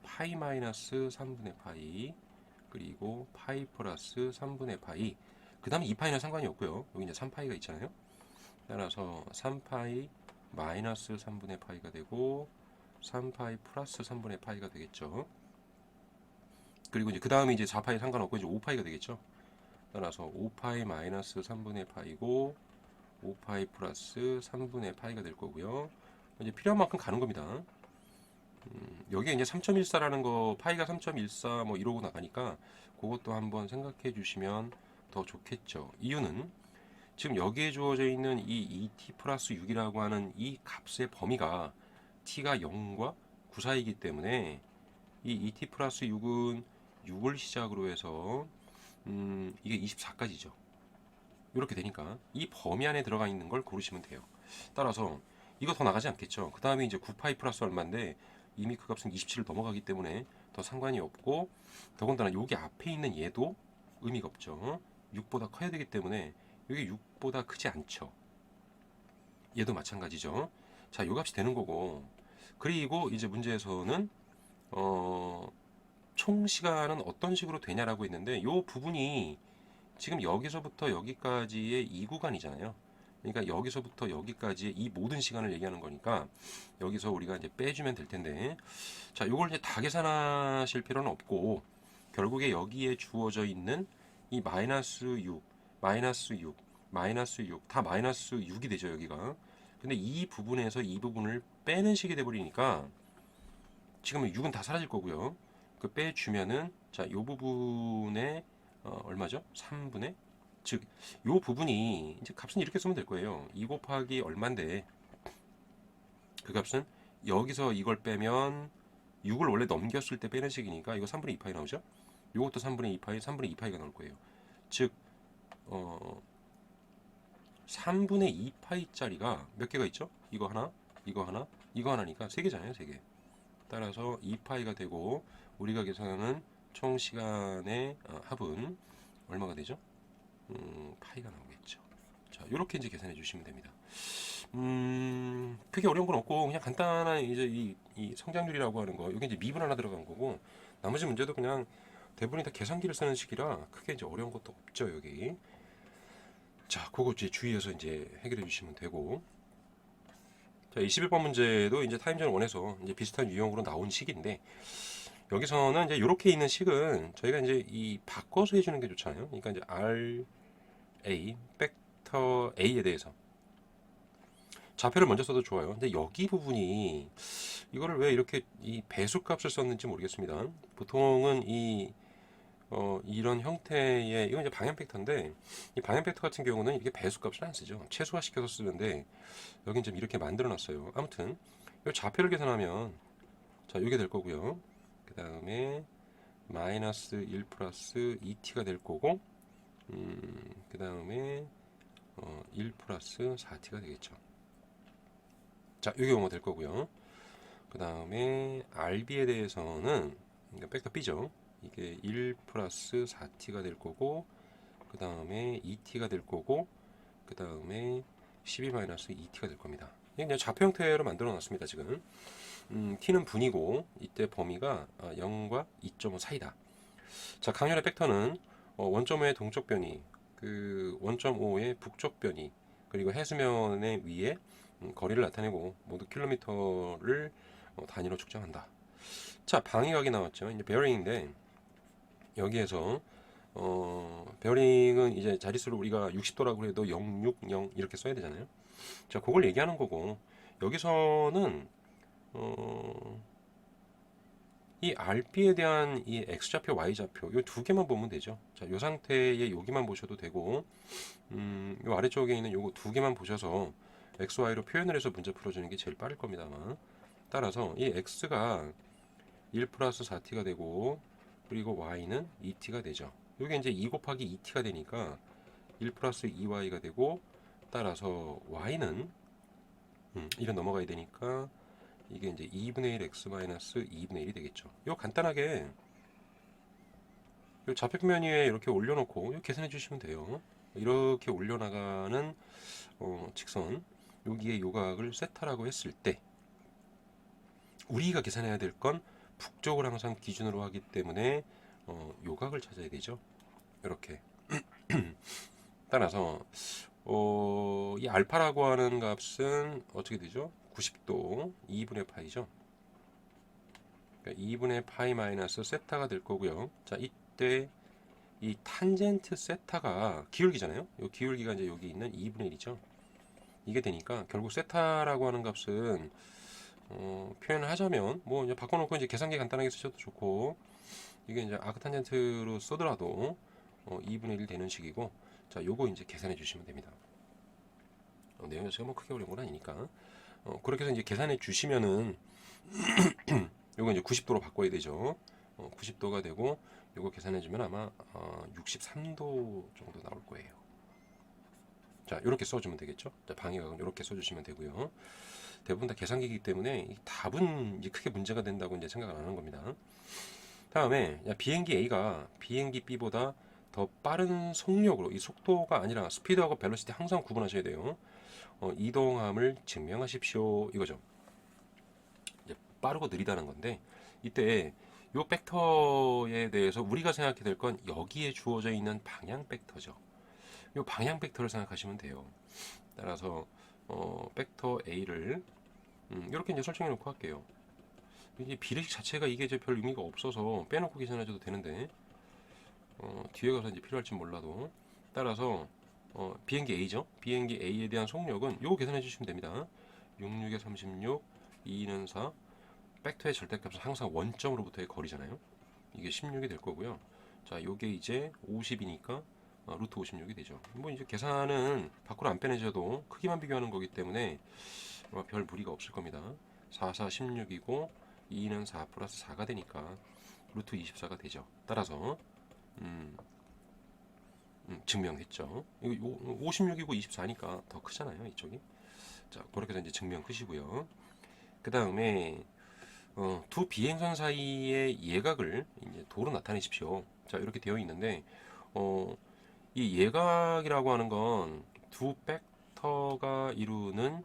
파이 마이너스 3분의 파이 그리고 파이 플러스 3분의 파이 그 다음에 2파이는 상관이 없고요. 여기 이제 3파이가 있잖아요. 따라서 3파이 마이너스 3분의 파이가 되고 3파이 플러스 3분의 파이가 되겠죠. 그리고 이제 그 다음에 이제 4파이 상관없고 이제 5파이가 되겠죠. 따라서 5파이 마이너스 3분의 파이고 5파이 플러스 3분의 파이가 될 거고요. 이제 필요한 만큼 가는 겁니다. 여기에 이제 3.14라는 거 파이가 3.14 뭐 이러고 나가니까 그것도 한번 생각해 주시면 더 좋겠죠. 이유는 지금 여기에 주어져 있는 이 2t 플러스 6이라고 하는 이 값의 범위가 t가 0과 9 사이이기 때문에 이 2t 플러스 6은 6을 시작으로 해서 이게 24까지죠. 이렇게 되니까 이 범위 안에 들어가 있는 걸 고르시면 돼요. 따라서 이거 더 나가지 않겠죠. 그 다음에 이제 9파이 플러스 얼마인데 이미 그 값은 27을 넘어가기 때문에 더 상관이 없고 더군다나 여기 앞에 있는 얘도 의미가 없죠. 6보다 커야 되기 때문에 여기 6보다 크지 않죠. 얘도 마찬가지죠. 자, 요 값이 되는 거고 그리고 이제 문제에서는 총 시간은 어떤 식으로 되냐라고 했는데 요 부분이 지금 여기서부터 여기까지의 이 구간이잖아요. 그러니까 여기서부터 여기까지의 이 모든 시간을 얘기하는 거니까 여기서 우리가 이제 빼주면 될 텐데 자, 요걸 이제 다 계산하실 필요는 없고 결국에 여기에 주어져 있는 이 마이너스 6, 마이너스 6, 마이너스 6, 다 마이너스 6이 되죠, 여기가. 근데 이 부분에서 이 부분을 빼는 식이 돼버리니까 지금은 6은 다 사라질 거고요. 그 빼주면은 자, 요 부분에 얼마죠? 3분의 즉, 요 부분이 이제 값은 이렇게 쓰면 될 거예요. 2 곱하기 얼마인데 그 값은 여기서 이걸 빼면 6을 원래 넘겼을 때 빼는 식이니까 이거 3분의 2파이 나오죠? 요것도 3분의 2파이, 3분의 2파이가 나올 거예요. 즉, 3분의 2파이짜리가 몇 개가 있죠? 이거 하나, 이거 하나, 이거 하나니까 3개잖아요, 3개. 따라서 2파이가 되고 우리가 계산하는 총 시간의 합은 얼마가 되죠? 파이가 나오겠죠. 자, 이렇게 이제 계산해 주시면 됩니다. 크게 어려운 건 없고 그냥 간단한 이제 이 성장률이라고 하는 거, 여기 이제 미분 하나 들어간 거고 나머지 문제도 그냥 대부분이 다 계산기를 쓰는 식이라 크게 이제 어려운 것도 없죠, 여기. 자, 그거 이제 주의해서 이제 해결해 주시면 되고. 자, 21번 문제도 이제 타임존 1에서 이제 비슷한 유형으로 나온 식인데 여기서는 이제 이렇게 있는 식은 저희가 이제 이 바꿔서 해주는 게 좋잖아요. 그러니까 이제 R, A, 벡터 A에 대해서 좌표를 먼저 써도 좋아요. 근데 여기 부분이 이거를 왜 이렇게 이 배수값을 썼는지 모르겠습니다. 보통은 이런 형태의 이건 이제 방향 벡터인데 이 방향 벡터 같은 경우는 이렇게 배수값을 안 쓰죠. 최소화시켜서 쓰는데 여긴 좀 이렇게 만들어 놨어요. 아무튼 이 좌표를 계산하면 자, 이게 될 거고요. 그 다음에 마이너스 1 플러스 2t가 될 거고 그 다음에 1 플러스 4t가 되겠죠. 자, 이게 경우가 될 거고요. 그 다음에 RB에 대해서는 벡터 B죠. 이게 1 플러스 4t가 될 거고 그 다음에 2t가 될 거고 그 다음에 12 마이너스 2t가 될 겁니다. 그냥 좌표 형태로 만들어 놨습니다. 지금 t는 분이고 이때 범위가 0과 2.5 사이다. 자, 강렬의 벡터는 원점5의 동쪽 변이, 그 원점 5의 북쪽 변이, 그리고 해수면의 위에 거리를 나타내고 모두 킬로미터를 단위로 측정한다. 자, 방위각이 나왔죠. 이제 베어링인데 여기에서 베어링은 이제 자릿수를 우리가 60도라고 해도 060 이렇게 써야 되잖아요. 자, 그걸 얘기하는 거고 여기서는 이 RP에 대한 이 X좌표, Y좌표 이 두 개만 보면 되죠. 자, 이 상태의 여기만 보셔도 되고 이 아래쪽에 있는 요거 두 개만 보셔서 X, Y로 표현을 해서 문제 풀어주는 게 제일 빠를 겁니다. 아마. 따라서 이 X가 1 플러스 4t가 되고 그리고 Y는 2t가 되죠. 이게 이제 2 곱하기 2t가 되니까 1 플러스 2Y가 되고 따라서 Y는 1은 넘어가야 되니까 이게 이제 2분의 1 x 마이너스 2분의 1이 되겠죠. 이거 간단하게 이 좌표면 위에 이렇게 올려놓고 이거 계산해 주시면 돼요. 이렇게 올려나가는 직선 여기에 요각을 세타라고 했을 때 우리가 계산해야 될 건 북쪽을 항상 기준으로 하기 때문에 요각을 찾아야 되죠. 이렇게 따라서 이 알파라고 하는 값은 어떻게 되죠? 90도 2분의 파이죠. 그러니까 2분의 파이 마이너스 세타가 될 거고요. 자, 이때 이 탄젠트 세타가 기울기잖아요. 이 기울기가 이제 여기 있는 2분의 1이죠. 이게 되니까 결국 세타라고 하는 값은 표현을 하자면 뭐 이제 바꿔놓고 이제 계산기 간단하게 쓰셔도 좋고 이게 이제 아크탄젠트로 쓰더라도 2분의 1 되는 식이고 자, 요거 이제 계산해 주시면 됩니다. 내용 자체가 뭐 크게 어려운 건 아니니까 그렇게 해서 이제 계산해 주시면은 요거 이제 90도로 바꿔야 되죠. 90도가 되고 요거 계산해 주면 아마 63도 정도 나올 거예요. 자, 이렇게 써주면 되겠죠. 자, 방위각은 이렇게 써주시면 되고요. 대부분 다 계산기이기 때문에 답은 이제 크게 문제가 된다고 이제 생각을 안 하는 겁니다. 다음에 비행기 A가 비행기 B보다 더 빠른 속력으로 이 속도가 아니라 스피드하고 벨로시티 항상 구분하셔야 돼요. 이동함을 증명하십시오 이거죠. 이제 빠르고 느리다는 건데 이때 이 벡터에 대해서 우리가 생각해야 될 건 여기에 주어져 있는 방향 벡터죠. 이 방향 벡터를 생각하시면 돼요. 따라서 벡터 A를 이렇게 이제 설정해 놓고 할게요. 이게 비례식 자체가 이게 이제 별 의미가 없어서 빼놓고 계산해줘도 되는데 뒤에 가서 이제 필요할지 몰라도 따라서 비행기 A죠. 비행기 A에 대한 속력은 요거 계산해 주시면 됩니다. 66에 36, 2는 4, 벡터의 절대값은 항상 원점으로부터의 거리잖아요. 이게 16이 될 거고요. 자, 요게 이제 50이니까 루트 56이 되죠. 뭐 이제 계산은 밖으로 안 빼내셔도 크기만 비교하는 거기 때문에 별 무리가 없을 겁니다. 4, 4, 16이고 2는 4 플러스 4가 되니까 루트 24가 되죠. 따라서 증명했죠. 이거 56이고 24니까 더 크잖아요, 이쪽이. 자, 그렇게 해서 이제 증명 끝이고요. 그 다음에 두 비행선 사이의 예각을 이제 도로 나타내십시오. 자, 이렇게 되어 있는데 이 예각이라고 하는 건 두 벡터가 이루는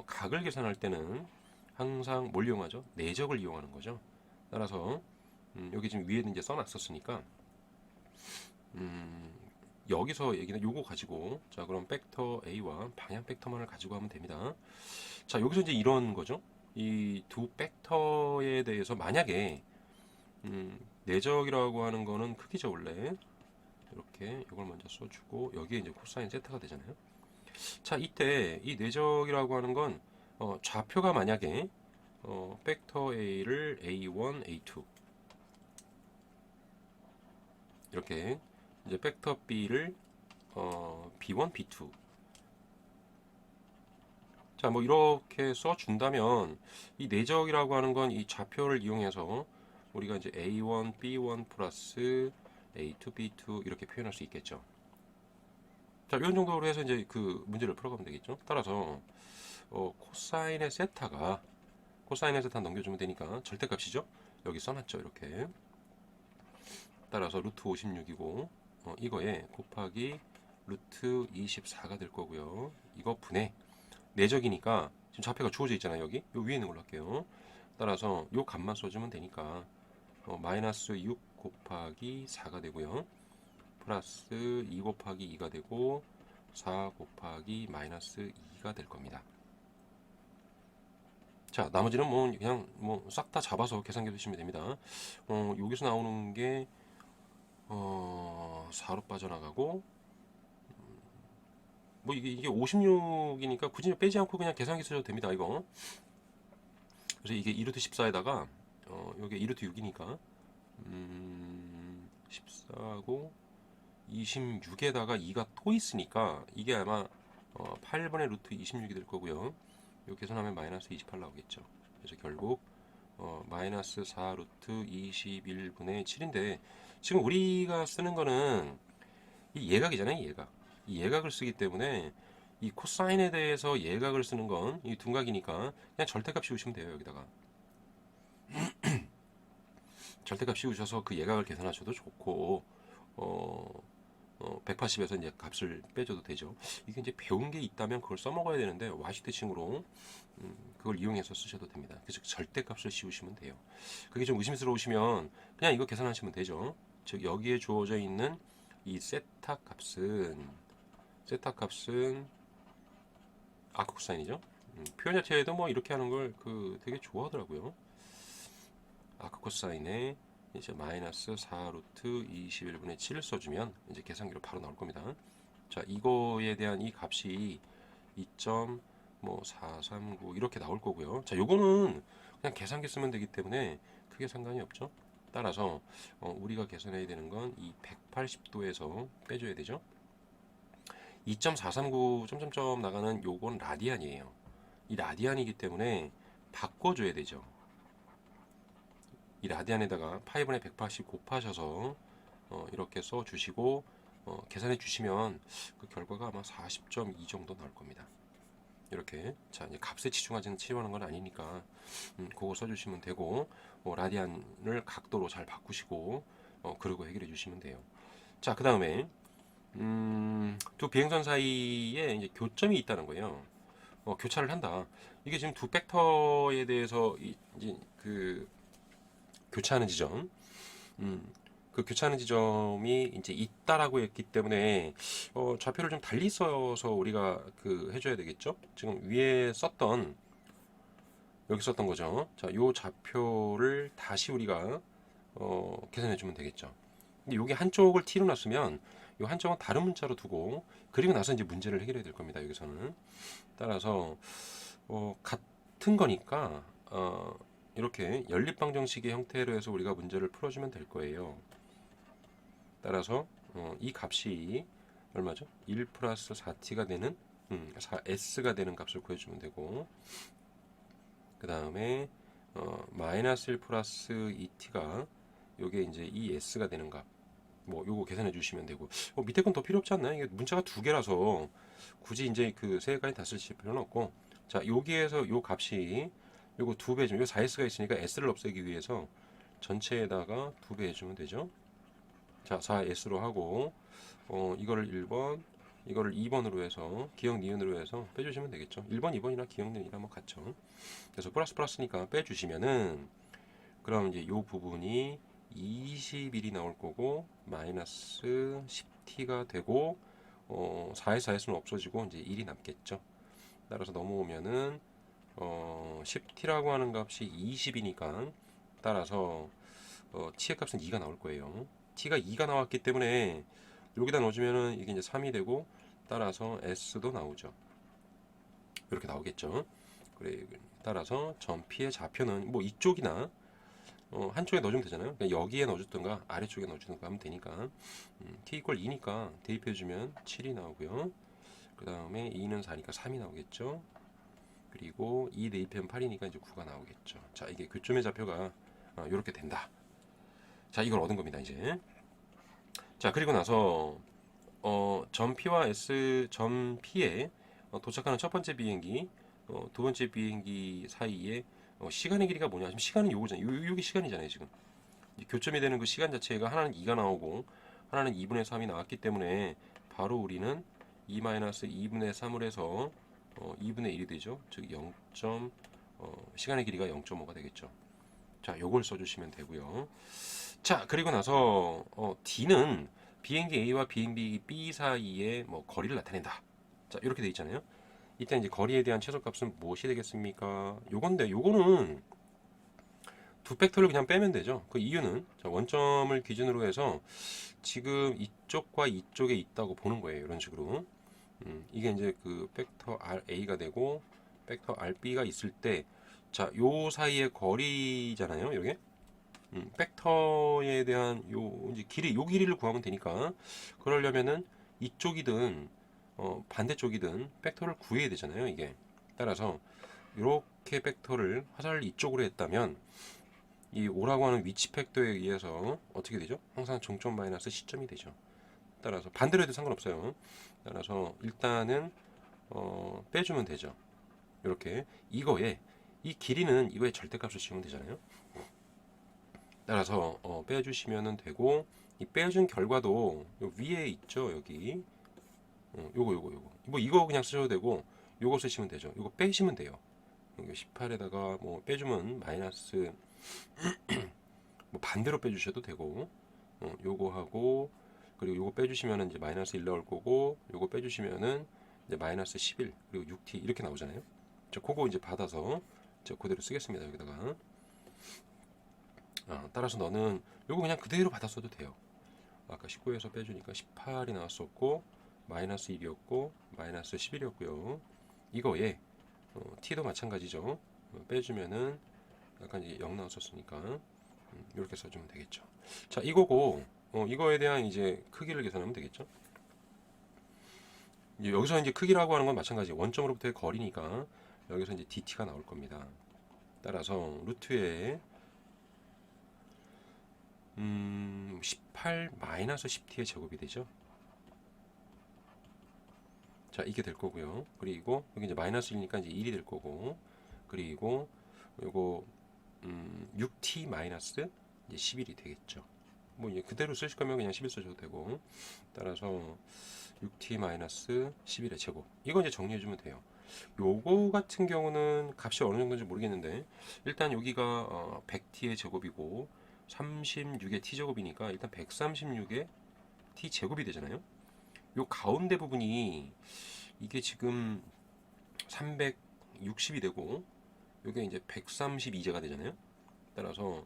각을 계산할 때는 항상 뭘 이용하죠? 내적을 이용하는 거죠. 따라서 여기 지금 위에 이제 써놨었으니까 여기서 얘기는 요거 가지고, 자, 그럼 벡터 A와 방향 벡터만을 가지고 하면 됩니다. 자, 여기서 이제 이런 거죠. 이 두 벡터에 대해서 만약에 내적이라고 하는 거는 크기죠, 원래. 이렇게 이걸 먼저 써주고 여기에 이제 코사인 세타가 되잖아요. 자, 이때 이 내적이라고 하는 건 좌표가 만약에 벡터 A를 A1, A2 이렇게, 이제 벡터 B를 B1, B2, 자, 뭐 이렇게 써준다면 이 내적이라고 하는 건 이 좌표를 이용해서 우리가 이제 A1, B1 플러스 A2, B2 이렇게 표현할 수 있겠죠. 자, 이런 정도로 해서 이제 그 문제를 풀어가면 되겠죠. 따라서 코사인의 세타가, 코사인의 세타 넘겨주면 되니까 절대값이죠. 여기 써놨죠, 이렇게. 따라서 루트 56이고 이거에 곱하기 루트 24가 될 거고요. 이거 분의 내적이니까 지금 좌표가 주어져 있잖아요. 여기 요 위에 있는 걸로 할게요. 따라서 요 값만 써주면 되니까 마이너스 6 곱하기 4가 되고요. 플러스 2 곱하기 2가 되고 4 곱하기 마이너스 2가 될 겁니다. 자, 나머지는 뭐 그냥 뭐 싹 다 잡아서 계산해 주시면 됩니다. 여기서 나오는 게 4로 빠져나가고, 뭐 이게 56이니까 굳이 빼지 않고 그냥 계산기 쓰셔도 됩니다, 이거. 그래서 이게 2루트 14에다가 여기 2루트 6이니까 14하고 26에다가 2가 또 있으니까 이게 아마 8분의 루트 26이 될 거고요. 이렇게 계산하면 마이너스 28 나오겠죠. 그래서 결국 마이너스 4 루트 21분의 7인데, 지금 우리가 쓰는 거는 이 예각이잖아요, 예각. 이 예각을 쓰기 때문에 이 코사인에 대해서 예각을 쓰는 건 이 둔각이니까 그냥 절대값 씌우시면 돼요. 여기다가 절대값 씌우셔서 그 예각을 계산하셔도 좋고 180에서 이제 값을 빼줘도 되죠. 이게 이제 배운 게 있다면 그걸 써먹어야 되는데 와시대칭으로 그걸 이용해서 쓰셔도 됩니다. 그래서 절대값을 씌우시면 돼요. 그게 좀 의심스러우시면 그냥 이거 계산하시면 되죠. 즉 여기에 주어져 있는 이 세타 값은 아크 코사인이죠. 표현 자체에도 뭐 이렇게 하는 걸 되게 좋아하더라고요. 아크 코사인에 이제 마이너스 4 루트 21분의 7을 써주면 이제 계산기로 바로 나올 겁니다. 자, 이거에 대한 이 값이 2.439 이렇게 나올 거고요. 자, 요거는 그냥 계산기 쓰면 되기 때문에 크게 상관이 없죠. 따라서 우리가 계산해야 되는 건 이 180도에서 빼줘야 되죠. 2.439 점점점 나가는 요건 라디안이에요. 이 라디안이기 때문에 바꿔줘야 되죠. 이 라디안에다가 파이분의 180 곱하셔서 이렇게 써주시고 계산해 주시면 그 결과가 아마 40.2 정도 나올 겁니다. 이렇게. 자, 이제 값에 치중하는 건 아니니까 그거 써주시면 되고, 라디안을 각도로 잘 바꾸시고 그리고 해결해 주시면 돼요. 자, 그 다음에 두 비행선 사이에 이제 교점이 있다는 거예요. 교차를 한다. 이게 지금 두 벡터에 대해서 이제 그 교차하는 지점, 그 교차하는 지점이 이제 있다라고 했기 때문에 좌표를 좀 달리 써서 우리가 해줘야 되겠죠. 지금 위에 썼던, 여기 썼던 거죠. 자, 요 좌표를 다시 우리가 계산해 주면 되겠죠. 근데 여기 한쪽을 t로 놨으면 이 한쪽은 다른 문자로 두고 그리고 나서 이제 문제를 해결해야 될 겁니다. 여기서는. 따라서 같은 거니까 이렇게 연립방정식의 형태로 해서 우리가 문제를 풀어주면 될 거예요. 따라서 이 값이 얼마죠? 1 플러스 4t가 되는 4s가 되는 값을 구해주면 되고, 그 다음에 마이너스 1 플러스 2t가 요게 이제 2s가 되는 값, 뭐 요거 계산해 주시면 되고, 밑에 건 더 필요 없지 않나요? 이게 문자가 두 개라서 굳이 이제 그 세 개까지 다 쓰실 필요는 없고, 자 여기에서 요 값이 요거 2배 주면 요 4s가 있으니까 s를 없애기 위해서 전체에다가 2배 해주면 되죠. 자 4s로 하고 이거를 1번, 이거를 2번으로 해서 기억 니은으로 해서 빼주시면 되겠죠. 1번, 2번이나 기억 니은이랑 뭐 같죠. 그래서 플러스 플러스니까 빼주시면은 그럼 이제 요 부분이 21이 나올 거고 마이너스 10t가 되고 4에서 4s는 없어지고 이제 1이 남겠죠. 따라서 넘어오면은 10t라고 하는 값이 20이니까 따라서 t의 값은 2가 나올 거예요. t가 2가 나왔기 때문에 여기다 넣어주면은 이게 이제 3이 되고 따라서 s도 나오죠. 이렇게 나오겠죠. 그래 따라서 점 p의 좌표는 뭐 이쪽이나 한쪽에 넣어주면 되잖아요. 그러니까 여기에 넣어줬던가 아래쪽에 넣어주던가 하면 되니까 t 이퀄 2니까 대입해주면 7이 나오고요. 그 다음에 2는 4니까 3이 나오겠죠. 그리고 2 대입하면 8이니까 이제 9가 나오겠죠. 자 이게 교점의 좌표가 이렇게 된다. 자 이걸 얻은 겁니다 이제. 자 그리고 나서 점 P와 S 점 P에 도착하는 첫 번째 비행기, 두 번째 비행기 사이에 시간의 길이가 뭐냐? 지금 시간은 요거잖아요. 요게 시간이잖아요 지금. 교점이 되는 그 시간 자체가 하나는 2가 나오고 하나는 2분의 3이 나왔기 때문에 바로 우리는 2-2분의 3을 해서 2분의 1이 되죠. 즉 0. 시간의 길이가 0.5가 되겠죠. 자 요걸 써주시면 되고요. 자 그리고 나서 D는 비행기 A와 비행기 B 사이의 뭐 거리를 나타낸다. 자 이렇게 돼 있잖아요. 이때 이제 거리에 대한 최소값은 무엇이 되겠습니까? 요건데 요거는 두 팩터를 그냥 빼면 되죠. 그 이유는 자, 원점을 기준으로 해서 지금 이쪽과 이쪽에 있다고 보는 거예요. 이런 식으로. 이게 이제 그 팩터 RA가 되고 팩터 RB가 있을 때 자, 요 사이의 거리잖아요. 이게. 팩터에 대한 요 이제 길이 요 길이를 구하면 되니까 그러려면은 이쪽이든 반대쪽이든 팩터를 구해야 되잖아요. 이게 따라서 이렇게 팩터를 화살을 이쪽으로 했다면 이 오라고 하는 위치 팩터에 의해서 어떻게 되죠? 항상 정점 마이너스 시점이 되죠. 따라서 반대로 해도 상관없어요. 따라서 일단은 빼주면 되죠. 이렇게 이거에 이 길이는 이거의 절대값을 지우면 되잖아요. 따라서 빼주시면 되고 이 빼준 결과도 위에 있죠. 여기 요거 뭐 이거 그냥 쓰셔도 되고 요거 쓰시면 되죠. 요거 빼시면 돼요. 여기 18에다가 뭐 빼주면 마이너스 뭐 반대로 빼주셔도 되고 요거 하고 그리고 요거 빼주시면은 이제 마이너스 1 나올 거고 요거 빼주시면은 이제 마이너스 11 그리고 6t 이렇게 나오잖아요. 저 그거 이제 받아서 저 그대로 쓰겠습니다. 여기다가 따라서 너는 요거 그냥 그대로 받아 써도 돼요. 아까 19에서 빼주니까 18이 나왔었고 마이너스 1이었고 마이너스 11이었고요. 이거에 t도 마찬가지죠. 빼주면은 약간 이제 0 나왔었으니까 이렇게 써주면 되겠죠. 자 이거고 이거에 대한 이제 크기를 계산하면 되겠죠. 이제 여기서 이제 크기라고 하는 건 마찬가지 원점으로부터의 거리니까 여기서 이제 dt가 나올 겁니다. 따라서 루트에 18 마이너스 10t의 제곱이 되죠. 자 이게 될 거고요. 그리고 여기 이제 마이너스 1이니까 이제 1이 될 거고 그리고 요거 6t 마이너스 이제 11이 되겠죠. 뭐 이제 그대로 쓰실 거면 그냥 11 써줘도 되고 따라서 6t 마이너스 11의 제곱 이거 이제 정리해 주면 돼요. 요거 같은 경우는 값이 어느 정도인지 모르겠는데 일단 여기가 100t의 제곱이고 36의 t제곱이니까 일단 136의 t제곱이 되잖아요. 요 가운데 부분이 이게 지금 360이 되고 요게 이제 132제가 되잖아요. 따라서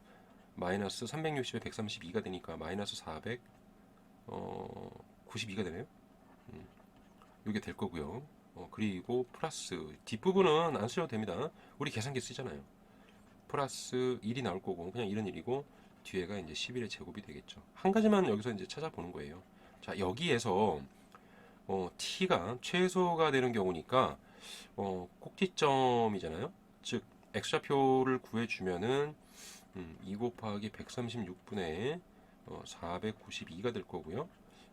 마이너스 360에 132가 되니까 마이너스 492가 되네요. 요게 될 거고요. 그리고 플러스 뒷부분은 안 쓰셔도 됩니다. 우리 계산기 쓰잖아요. 플러스 1이 나올 거고 그냥 1은 1이고 뒤에가 이제 11의 제곱이 되겠죠. 한 가지만 여기서 이제 찾아보는 거예요. 자, 여기에서 t가 최소가 되는 경우니까 꼭지점이잖아요. 즉 x좌표를 구해주면은 2 곱하기 136분의 492가 될 거고요.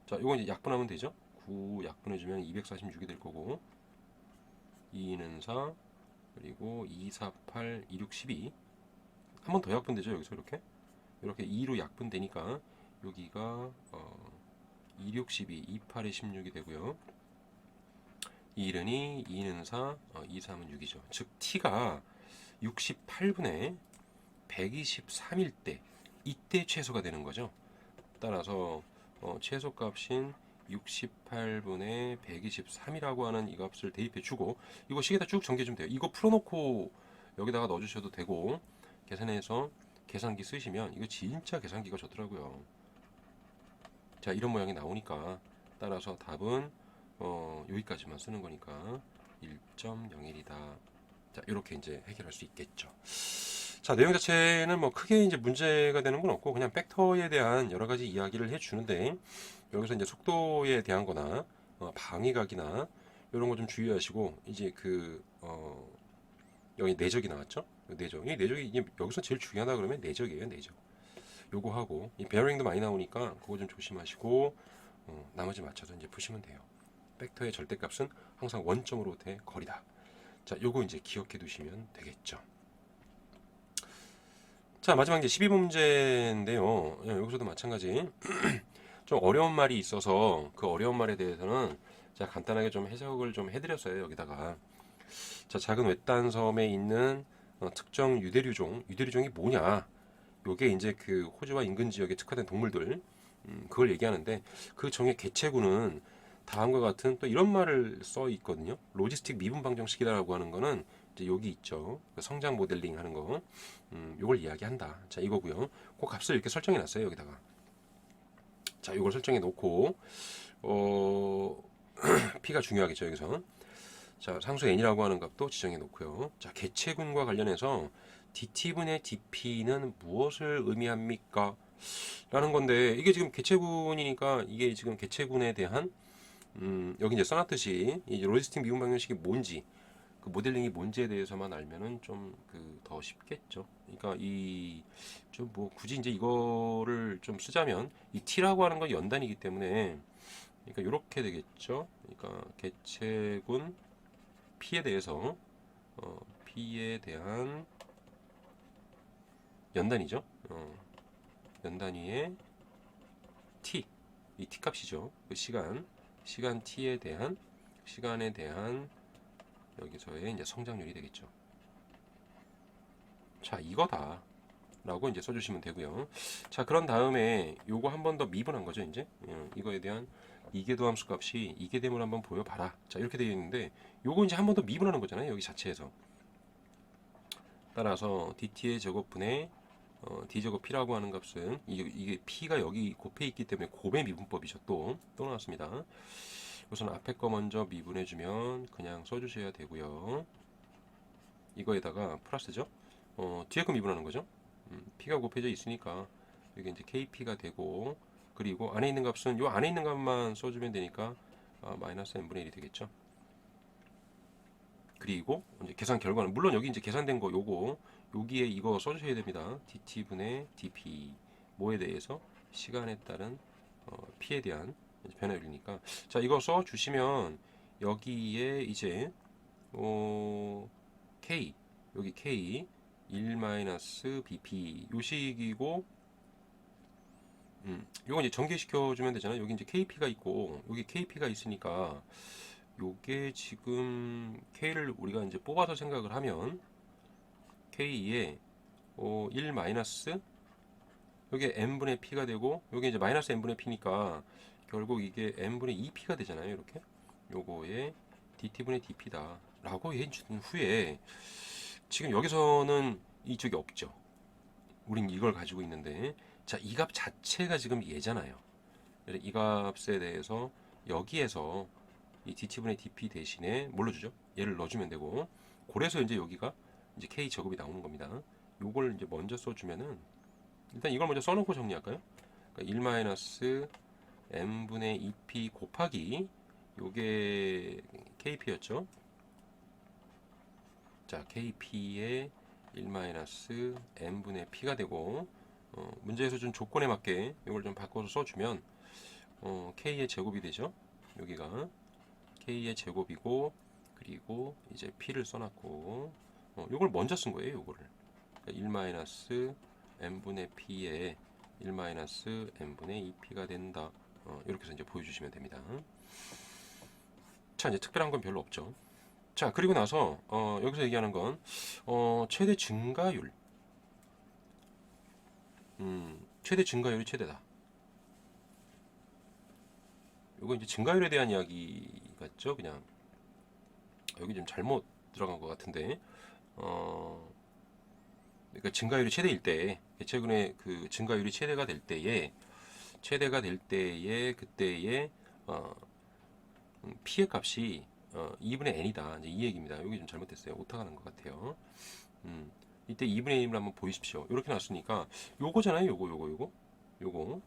자, 이거 이제 약분하면 되죠. 9 약분해주면 246이 될 거고 2는 4 그리고 2, 4, 8, 2, 6, 12 한 번 더 약분되죠. 여기서 이렇게 2로 약분되니까 여기가 2, 6, 12, 2, 8에 16이 되고요. 1은 2, 2는 4, 2, 3은 6이죠. 즉 t가 68분의 123일 때 이때 최소가 되는 거죠. 따라서 최소값인 68분의 123이라고 하는 이 값을 대입해 주고 이거 식에다 쭉 전개해 주면 돼요. 이거 풀어놓고 여기다가 넣어주셔도 되고 계산해서 계산기 쓰시면 이거 진짜 계산기가 좋더라고요. 자, 이런 모양이 나오니까 따라서 답은 여기까지만 쓰는 거니까 1.01이다. 자, 이렇게 이제 해결할 수 있겠죠. 자, 내용 자체는 뭐 크게 이제 문제가 되는 건 없고 그냥 팩터에 대한 여러 가지 이야기를 해 주는데 여기서 이제 속도에 대한 거나 방위각이나 이런 거 좀 주의하시고 이제 여기 내적이 나왔죠? 내적. 이 내적이 이제 여기서 제일 중요하다 그러면 내적이에요, 내적. 요거 하고 이 베어링도 많이 나오니까 그거 좀 조심하시고 나머지 맞춰서 이제 푸시면 돼요. 팩터의 절대값은 항상 원점으로 대 거리다. 자, 요거 이제 기억해 두시면 되겠죠. 자, 마지막 이제 12문제인데요. 여기서도 마찬가지. 좀 어려운 말이 있어서 그 어려운 말에 대해서는 제가 간단하게 좀 해석을 좀 해드렸어요. 여기다가. 자, 작은 외딴섬에 있는 특정 유대류종이 뭐냐? 요게 이제 그 호주와 인근 지역에 특화된 동물들, 그걸 얘기하는데 그 정의 개체구는 다음과 같은 또 이런 말을 써 있거든요. 로지스틱 미분 방정식이라고 하는 거는 이제 여기 있죠. 그 성장 모델링 하는 거, 요걸 이야기한다. 자, 이거고요. 그 값을 이렇게 설정해 놨어요. 여기다가. 자, 요걸 설정해 놓고 p가 중요하겠죠. 여기서. 자, 상수 n이라고 하는 값도 지정해 놓고요. 자, 개체군과 관련해서 dt분의 dp는 무엇을 의미합니까? 라는 건데 이게 지금 개체군이니까 이게 지금 개체군에 대한 여기 이제 써놨듯이 이 로지스틱 미분 방정식이 뭔지 그 모델링이 뭔지에 대해서만 알면은 좀 더 쉽겠죠. 그러니까 이 좀 뭐 굳이 이제 이거를 좀 쓰자면 이 t라고 하는 건 연단이기 때문에 그러니까 이렇게 되겠죠. 그러니까 개체군 p에 대해서 p에 대한 연단이죠. 연단위의 t 이 t 값이죠. 그 시간 t에 대한 시간에 대한 여기서의 이제 성장률이 되겠죠. 자, 이거다 라고 이제 써주시면 되고요. 자, 그런 다음에 요거 한 번 더 미분한 거죠. 이제 이거에 대한 이계도함수 값이 이계됨을 한번 보여봐라. 자, 이렇게 되어 있는데 요거 이제 한 번 더 미분하는 거잖아요. 여기 자체에서. 따라서 dt의 제곱분의 d제곱 p라고 하는 값은 이게 p가 여기 곱해 있기 때문에 곱의 미분법이죠. 또 나왔습니다. 우선 앞에 거 먼저 미분해주면 그냥 써주셔야 되고요. 이거에다가 플러스죠. 뒤에 거 미분하는 거죠. p가 곱해져 있으니까 여기 이제 kp가 되고 그리고 안에 있는 값은 요 안에 있는 값만 써주면 되니까 마이너스 n분의 1이 되겠죠. 그리고 이제 계산 결과는 물론 여기 이제 계산된 거 요거 여기에 이거 써주셔야 됩니다. dt분의 dp 뭐에 대해서 시간에 따른 p에 대한 변화율이니까 자 이거 써주시면 여기에 이제 k 여기 k 1-bp 요식이고 요건 이제 전개시켜 주면 되잖아요. 여기 이제 kp가 있고 여기 kp가 있으니까 요게 지금 k를 우리가 이제 뽑아서 생각을 하면 k에 1 마이너스 여기 n분의 p가 되고 여기 이제 마이너스 n분의 p니까 결국 이게 n분의 2p가 되잖아요. 이렇게 요거에 dt분의 dp다 라고 해준 후에 지금 여기서는 이쪽이 없죠. 우린 이걸 가지고 있는데 자, 이 값 자체가 지금 얘잖아요. 이 값에 대해서 여기에서 이 dt분의 dp 대신에 뭘로 주죠? 얘를 넣어주면 되고 그래서 이제 여기가 이제 k 제곱이 나오는 겁니다. 요걸 이제 먼저 써주면은 일단 이걸 먼저 써놓고 정리할까요? 그러니까 1-m분의 2p 곱하기 요게 kp였죠. 자, kp의 1-m분의 p가 되고 문제에서 준 조건에 맞게 이걸 좀 바꿔서 써주면 k의 제곱이 되죠. 여기가 k의 제곱이고 그리고 이제 p를 써놨고 이걸 먼저 쓴 거예요. 요거를 그러니까 1-m분의 p에 1-m분의 2p가 된다. 이렇게 해서 이제 보여주시면 됩니다. 자, 이제 특별한 건 별로 없죠. 자, 그리고 나서 여기서 얘기하는 건 최대 증가율. 최대 증가율이 최대다. 이거 이제 증가율에 대한 이야기 같죠? 그냥 여기 좀 잘못 들어간 것 같은데, 그러니까 증가율이 최대일 때, 최근에 그 증가율이 최대가 될 때에 그때의 피의 값이 2분의 n이다. 이제 이 얘기입니다. 여기 좀 잘못됐어요. 오타가 난 것 같아요. 이때 2분의 1을 한번 보이십시오. 이렇게 놨으니까 요거잖아요. 요거.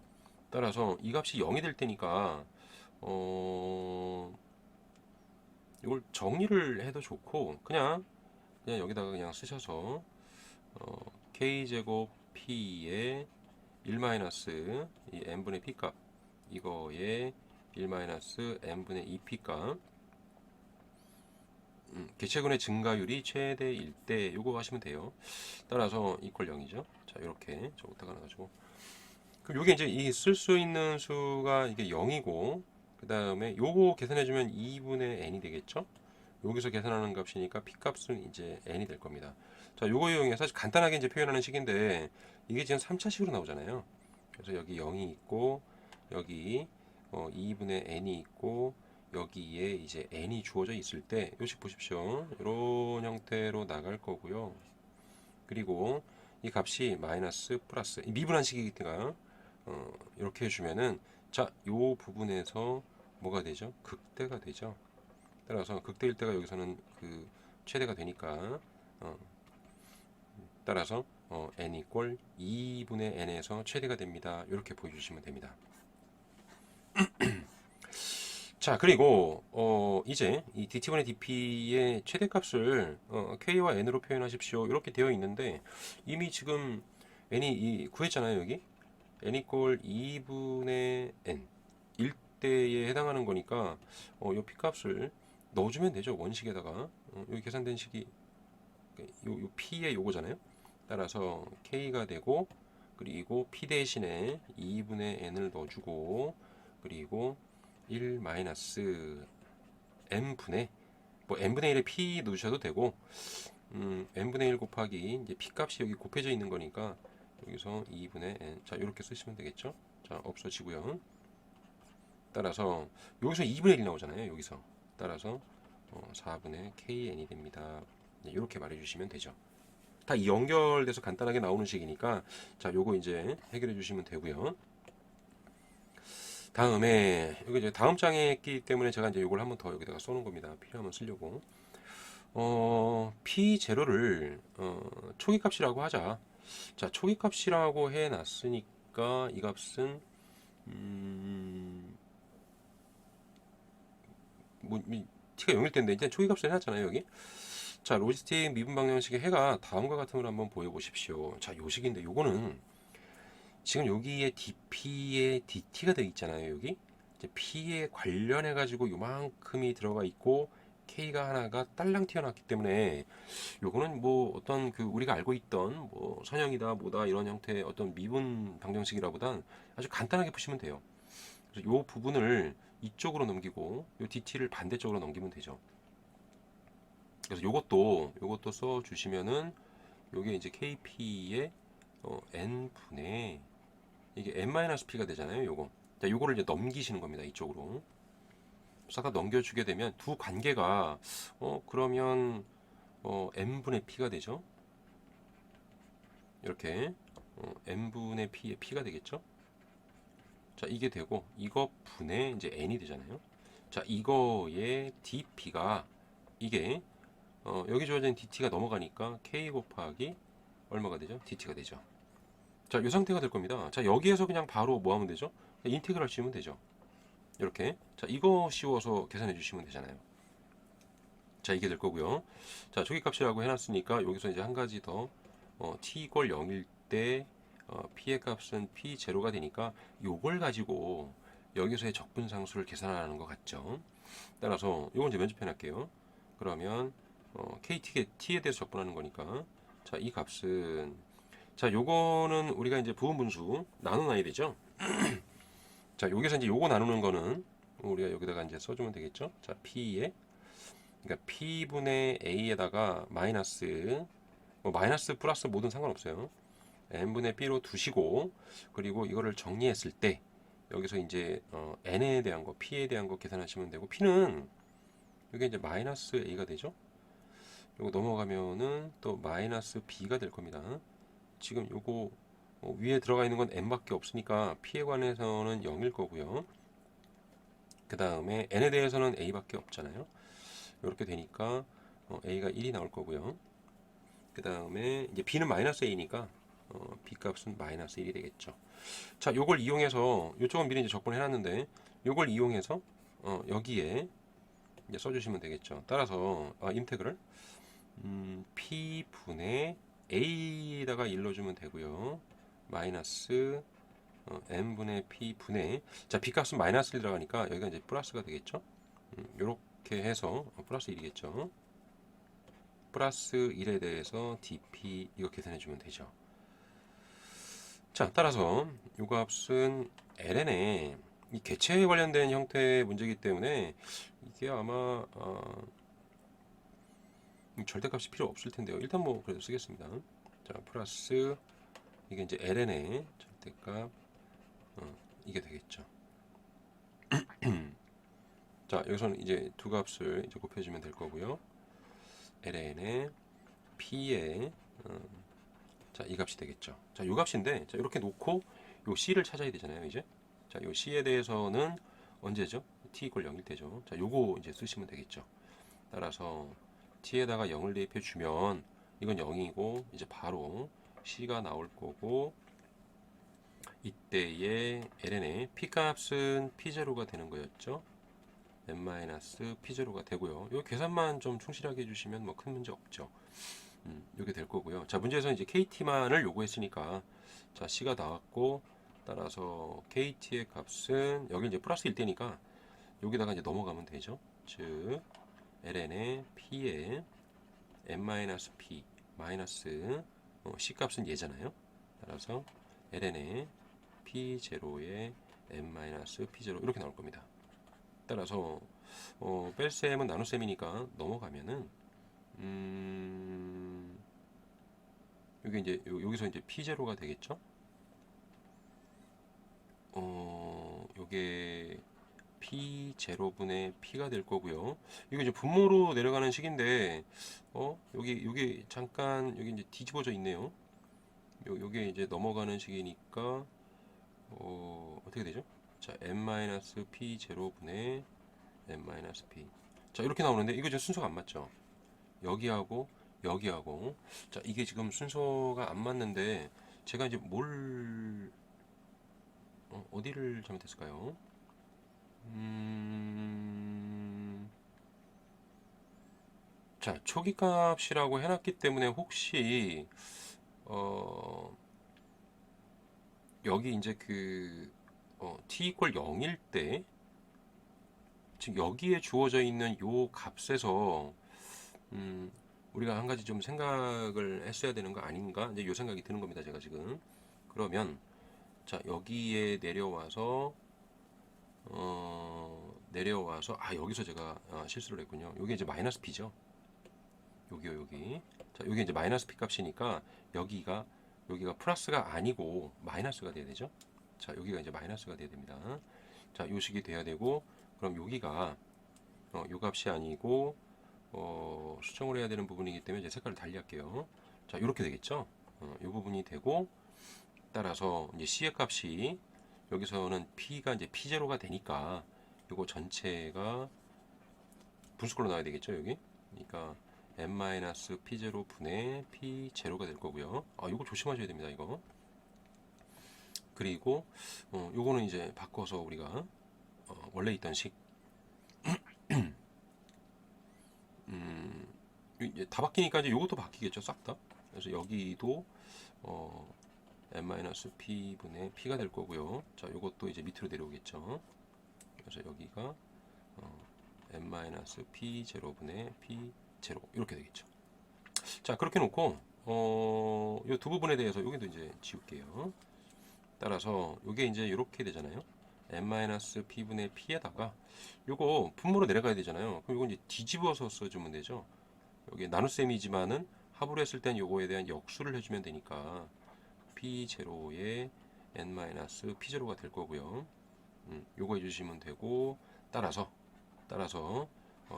따라서 이 값이 0이 될 때니까 이걸 정리를 해도 좋고 그냥 여기다가 그냥 쓰셔서 k제곱 p의 1 마이너스 이 n분의 p 값 이거의 1 마이너스 n분의 2p 값 개체군의 증가율이 최대일 때 요거 하시면 돼요. 따라서 이퀄 0이죠. 자, 이렇게 저 오타가 나가지고 그럼 요게 이제 이 쓸 수 있는 수가 이게 0이고 그 다음에 요거 계산해주면 2분의 n이 되겠죠. 여기서 계산하는 값이니까 p 값은 이제 n이 될 겁니다. 자, 요거 이용해 사실 간단하게 이제 표현하는 식인데 이게 지금 3차식으로 나오잖아요. 그래서 여기 0이 있고 여기 2분의 n이 있고 여기에 이제 n이 주어져 있을 때 요식 보십시오. 이런 형태로 나갈 거고요. 그리고 이 값이 마이너스 플러스 미분한식이니까 이렇게 해주면은 자, 요 부분에서 뭐가 되죠? 극대가 되죠. 따라서 극대일 때가 여기서는 그 최대가 되니까 따라서 n 이꼴 2분의 n에서 최대가 됩니다. 이렇게 보여주시면 됩니다. 자, 그리고 이제 이 dt분의 dp의 최대값을 k와 n으로 표현하십시오. 이렇게 되어 있는데 이미 지금 n이 구했잖아요. 여기 n 이꼴 2분의 n 1대에 해당하는 거니까 요 p값을 넣어주면 되죠. 원식에다가 여기 계산된 식이 요 p의 요거잖아요. 따라서 k가 되고 그리고 p 대신에 2분의 n을 넣어주고 그리고 1 마이너스 n분의 뭐 n분의 1에 p 넣으셔도 되고 n분의 1 곱하기 이제 p 값이 여기 곱해져 있는 거니까 여기서 2분의 n 자 이렇게 쓰시면 되겠죠. 자 없어지고요. 따라서 여기서 2분의 1이 나오잖아요. 여기서 따라서 4분의 kn이 됩니다. 이렇게 말해주시면 되죠. 다 연결돼서 간단하게 나오는 식이니까 자 요거 이제 해결해 주시면 되고요. 다음에 여기 이제 다음 장에 있기 때문에 제가 이제 요걸 한번 더 여기다가 써놓은 겁니다. 필요하면 쓰려고. p0를 초기값이라고 하자. 자 초기값이라고 해놨으니까 이 값은 뭐 t가 0일 텐데 이제 초기값을 해놨잖아요 여기. 자 로지스틱 미분 방정식의 해가 다음과 같은 걸 한번 보여보십시오. 자 요식인데 요거는 지금 여기에 dp에 dt가 되어 있잖아요. 여기 이제 p에 관련해 가지고 요만큼이 들어가 있고 k가 하나가 딸랑 튀어나왔기 때문에 요거는 뭐 어떤 그 우리가 알고 있던 뭐 선형이다 뭐다 이런 형태의 어떤 미분 방정식이라보단 아주 간단하게 푸시면 돼요. 그래서 요 부분을 이쪽으로 넘기고 요 dt를 반대쪽으로 넘기면 되죠. 그래서 요것도 써 주시면은 요게 이제 kp의 n분의 이게 n-p가 되잖아요. 요거. 자, 요거를 이제 넘기시는 겁니다. 이쪽으로. 싹 다 넘겨주게 되면 두 관계가 그러면 n분의 p가 되죠. 이렇게 n분의 p의 p가 되겠죠. 자, 이게 되고 이거 분의 이제 n이 되잖아요. 자, 이거의 dp가 이게 여기 주어진 dt가 넘어가니까 k 곱하기 얼마가 되죠? dt가 되죠. 자, 이 상태가 될 겁니다. 자, 여기에서 그냥 바로 뭐 하면 되죠? 인테그랄 씌우면 되죠. 이렇게. 자, 이거 씌워서 계산해 주시면 되잖아요. 자, 이게 될 거고요. 자, 조기값이라고 해놨으니까 여기서 이제 한 가지 더 t 이퀄 0일 때 p의 값은 p0가 되니까 요걸 가지고 여기서의 적분상수를 계산하는 것 같죠. 따라서 요건 이제 면접해 놨게요. 그러면 t에 대해서 적분하는 거니까 자, 이 값은 자, 요거는 우리가 이제 부분분수 나눠놔야 되죠. 자, 여기서 이제 요거 나누는 거는 우리가 여기다가 이제 써주면 되겠죠. 자, p에 그러니까 p분의 a에다가 마이너스 마이너스 플러스 뭐든 상관없어요. n분의 b로 두시고 그리고 이거를 정리했을 때 여기서 이제 n에 대한 거, p에 대한 거 계산하시면 되고 p는 이게 이제 마이너스 a가 되죠. 요거 넘어가면은 또 마이너스 b가 될 겁니다. 지금 요거 위에 들어가 있는 건 n밖에 없으니까 p에 관해서는 0일 거고요. 그 다음에 n에 대해서는 a밖에 없잖아요. 이렇게 되니까 a가 1이 나올 거고요. 그 다음에 이제 b는 마이너스 a니까 b 값은 마이너스 1이 되겠죠. 자, 요걸 이용해서 이쪽은 미리 이제 적분해 놨는데 요걸 이용해서 여기에 이제 써주시면 되겠죠. 따라서 인테그럴 p 분의 a에다가 일러주면 되고요. 마이너스 n분의 p 분의 자, b 값은 마이너스 1 들어가니까 여기가 이제 플러스가 되겠죠. 요렇게 해서 플러스 1이겠죠. 플러스 1에 대해서 dp 이거 계산해 주면 되죠. 자, 따라서 요 값은 ln의 이 개체에 관련된 형태의 문제이기 때문에 이게 아마 절대값이 필요 없을 텐데요. 일단 뭐 그래도 쓰겠습니다. 자, 플러스 이게 이제 ln의 절대값 이게 되겠죠. 자, 여기서는 이제 두 값을 이제 곱해주면 될 거고요. ln의 p의 자, 이 값이 되겠죠. 자, 이 값인데 자, 이렇게 놓고 요 c를 찾아야 되잖아요, 이제. 자, 요 c에 대해서는 언제죠? t 이퀄 0일 때죠. 자, 요거 이제 쓰시면 되겠죠. 따라서 t에다가 0을 대입해 주면 이건 0이고 이제 바로 c가 나올 거고 이때의 ln의 p 값은 p0가 되는 거였죠. n-p0가 되고요. 요 계산만 좀 충실하게 해주시면 뭐 큰 문제 없죠. 이게 될 거고요. 자, 문제에서 이제 KT만을 요구했으니까 자, C가 나왔고 따라서 KT의 값은 여기 이제 플러스 1대니까 여기다가 이제 넘어가면 되죠. 즉 ln의 P의 n-P 마이너스 C 값은 얘잖아요. 따라서 ln의 P0의 n-P0 이렇게 나올 겁니다. 따라서 뺄셈은 나눗셈이니까 넘어가면은 여기 이제 여기서 이제 P0가 되겠죠? 요게 P0분의 P가 될 거고요. 이거 이제 분모로 내려가는 식인데 여기 잠깐 여기 이제 뒤집어져 있네요. 요게 이제 넘어가는 식이니까 어떻게 되죠? 자, n-P0분의 n-P. 자, 이렇게 나오는데 이거 지금 순서가 안 맞죠? 여기하고 여기하고 자, 이게 지금 순서가 안 맞는데 제가 이제 어디를 잘못했을까요? 자, 초기값이라고 해놨기 때문에 혹시 여기 이제 그 t 이퀄 0일 때 지금 여기에 주어져 있는 요 값에서 우리가 한 가지 좀 생각을 했어야 되는 거 아닌가? 이제 요 생각이 드는 겁니다, 제가 지금. 그러면 자, 여기에 내려와서 여기서 제가 실수를 했군요. 여기 이제 마이너스 p죠. 여기. 자, 여기 이제 마이너스 p 값이니까 여기가 플러스가 아니고 마이너스가 돼야 되죠. 자, 여기가 이제 마이너스가 돼야 됩니다. 자, 요 식이 돼야 되고 그럼 여기가 요 값이 아니고 수정을 해야 되는 부분이기 때문에 이제 색깔을 달리 할게요. 자, 이렇게 되겠죠. 이 부분이 되고 따라서 이제 C의 값이 여기서는 P가 이제 P0가 되니까 이거 전체가 분수꼴로 나와야 되겠죠, 여기. 그러니까 n-p0 분의 p0가 될 거고요. 이거 조심하셔야 됩니다. 이거. 그리고 요거는 이제 바꿔서 우리가 원래 있던 식 이제 다 바뀌니까 이제 요것도 바뀌겠죠. 싹 다. 그래서 여기도 n-p 분의 p가 될 거고요. 자, 요것도 이제 밑으로 내려오겠죠. 그래서 여기가 n-p0 분의 p0 이렇게 되겠죠. 자, 그렇게 놓고 요 두 부분에 대해서 여기도 이제 지울게요. 따라서 요게 이제 이렇게 되잖아요. n-p 분의 p에다가 요거 분모로 내려가야 되잖아요. 그럼 요거 이제 뒤집어서 써주면 되죠. 여기 나눗셈이지만은 합으로 했을 땐 요거에 대한 역수를 해주면 되니까 p0에 n-p0가 될 거고요. 요거 해주시면 되고 따라서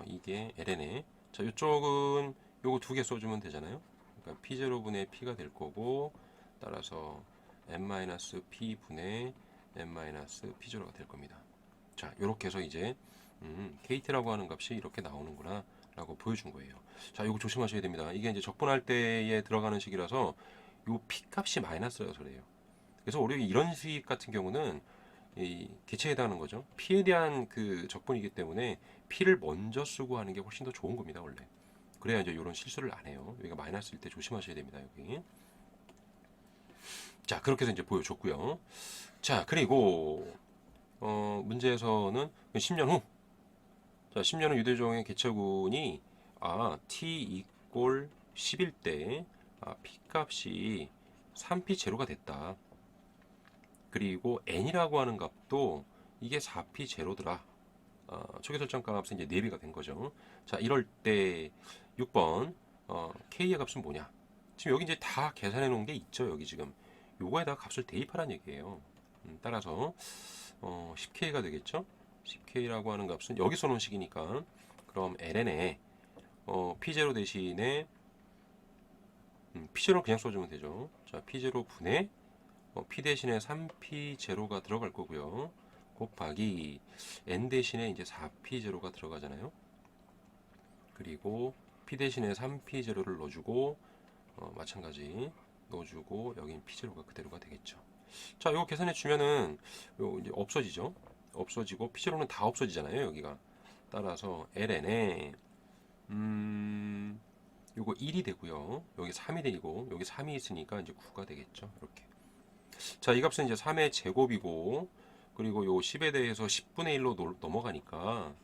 이게 ln에 자 요쪽은 요거 두 개 써주면 되잖아요. 그러니까 p0 분의 p가 될 거고 따라서 n-p 분의 n-p0가 될 겁니다. 자 요렇게 해서 이제 kt라고 하는 값이 이렇게 나오는구나 라고 보여준 거예요. 자 이거 조심하셔야 됩니다. 이게 이제 적분할 때에 들어가는 식이라서 요 p 값이 마이너스라서 그래요. 그래서 우리 이런 식 같은 경우는 이 개체에 해당하는 거죠. p에 대한 그 적분이기 때문에 p를 먼저 쓰고 하는 게 훨씬 더 좋은 겁니다. 원래. 그래야 이제 이런 실수를 안 해요. 여기가 마이너스일 때 조심하셔야 됩니다. 여기. 자 그렇게 해서 이제 보여줬고요. 자 그리고 문제에서는 10년 후 자 10년 후 유대종의 개체군이 t 이꼴 10일 때 p 값이 3p 제로가 됐다. 그리고 n이라고 하는 값도 이게 4p 제로더라. 초기 설정 값은 이제 4배가 된 거죠. 자 이럴 때 6번 k의 값은 뭐냐? 지금 여기 이제 다 계산해 놓은 게 있죠. 여기 지금 요거에다 값을 대입하라는 얘기예요. 따라서 10k가 되겠죠. 10k라고 하는 값은 여기 써놓은 식이니까 그럼 ln에 p0 대신에 p0는 그냥 써주면 되죠. 자 p0 분의 p 대신에 3p0가 들어갈 거고요. 곱하기 n 대신에 이제 4p0가 들어가잖아요. 그리고 p 대신에 3p0를 넣어주고 마찬가지 넣어주고 여긴 p0가 그대로가 되겠죠. 자, 이거 계산해 주면은 요 이제 없어지죠. 없어지고 p0는 다 없어지잖아요. 여기가 따라서 ln에 요거 1이 되고요. 여기 3이 되고 여기 3이 있으니까 이제 9가 되겠죠. 이렇게. 자, 이 값은 이제 3의 제곱이고 그리고 요 10에 대해서 10분의 1로 넘어가니까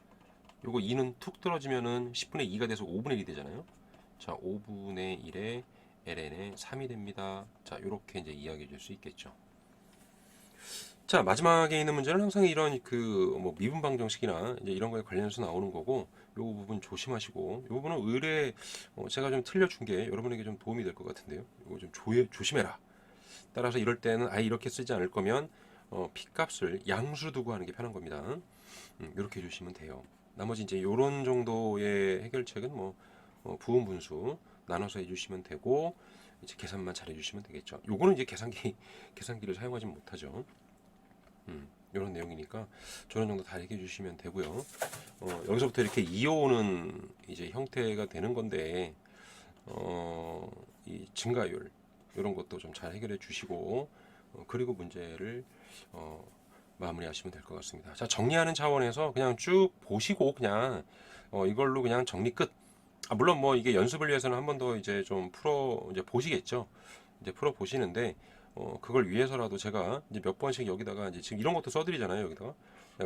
요거 2는 툭 떨어지면은 10분의 2가 돼서 5분의 1이 되잖아요. 자, 5분의 1에 ln에 3이 됩니다. 자, 요렇게 이제 이야기해 줄 수 있겠죠. 자, 마지막에 있는 문제는 항상 이런 그 뭐 미분 방정식이나 이제 이런 거에 관련해서 나오는 거고 요 부분 조심하시고 요 부분은 의뢰 제가 좀 틀려준 게 여러분에게 좀 도움이 될 것 같은데요. 이거 좀 조심해라. 따라서 이럴 때는 아예 이렇게 쓰지 않을 거면 p 값을 양수 두고 하는 게 편한 겁니다. 이렇게 해주시면 돼요. 나머지 이제 이런 정도의 해결책은 뭐 부분 분수 나눠서 해주시면 되고 이제 계산만 잘 해주시면 되겠죠. 요거는 이제 계산기를 사용하지 못하죠. 이런 내용이니까 저런 정도 다 얘기해 주시면 되고요. 여기서부터 이렇게 이어오는 이제 형태가 되는 건데 이 증가율 이런 것도 좀 잘 해결해 주시고 그리고 문제를 마무리하시면 될 것 같습니다. 자 정리하는 차원에서 그냥 쭉 보시고 그냥 이걸로 그냥 정리 끝. 물론 뭐 이게 연습을 위해서는 한 번 더 이제 좀 풀어 이제 보시겠죠. 이제 풀어 보시는데 그걸 위해서라도 제가 이제 몇 번씩 여기다가 이제 지금 이런 것도 써드리잖아요. 여기다가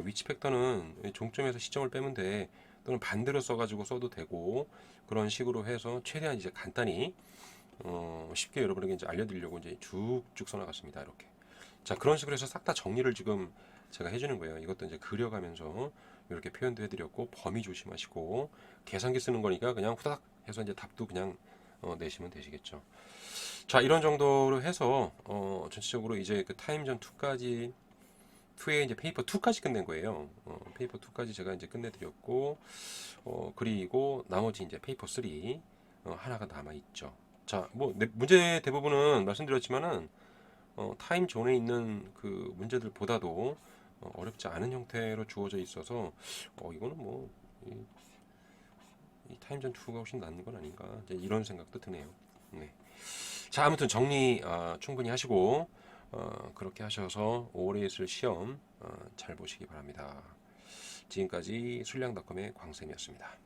위치 팩터는 종점에서 시점을 빼면 돼. 또는 반대로 써가지고 써도 되고 그런 식으로 해서 최대한 이제 간단히 쉽게 여러분에게 이제 알려드리려고 이제 쭉쭉 써나갔습니다. 이렇게. 자 그런 식으로 해서 싹 다 정리를 지금 제가 해주는 거예요. 이것도 이제 그려가면서 이렇게 표현도 해드렸고 범위 조심하시고 계산기 쓰는 거니까 그냥 후다닥 해서 이제 답도 그냥 내시면 되시겠죠. 자 이런 정도로 해서 전체적으로 이제 그 타임전 2까지 2에 이제 페이퍼 2까지 끝낸 거예요. 페이퍼 2까지 제가 이제 끝내드렸고 그리고 나머지 이제 페이퍼 3 하나가 남아 있죠. 자 뭐 문제 대부분은 말씀드렸지만은 타임 존에 있는 그 문제들보다도 어렵지 않은 형태로 주어져 있어서 이거는 뭐 이 타임전 2가 훨씬 낫는 건 아닌가 이제 이런 생각도 드네요. 네. 자, 아무튼 정리 충분히 하시고 그렇게 하셔서 올해 있을 시험 잘 보시기 바랍니다. 지금까지 술량닷컴의 광쌤이었습니다.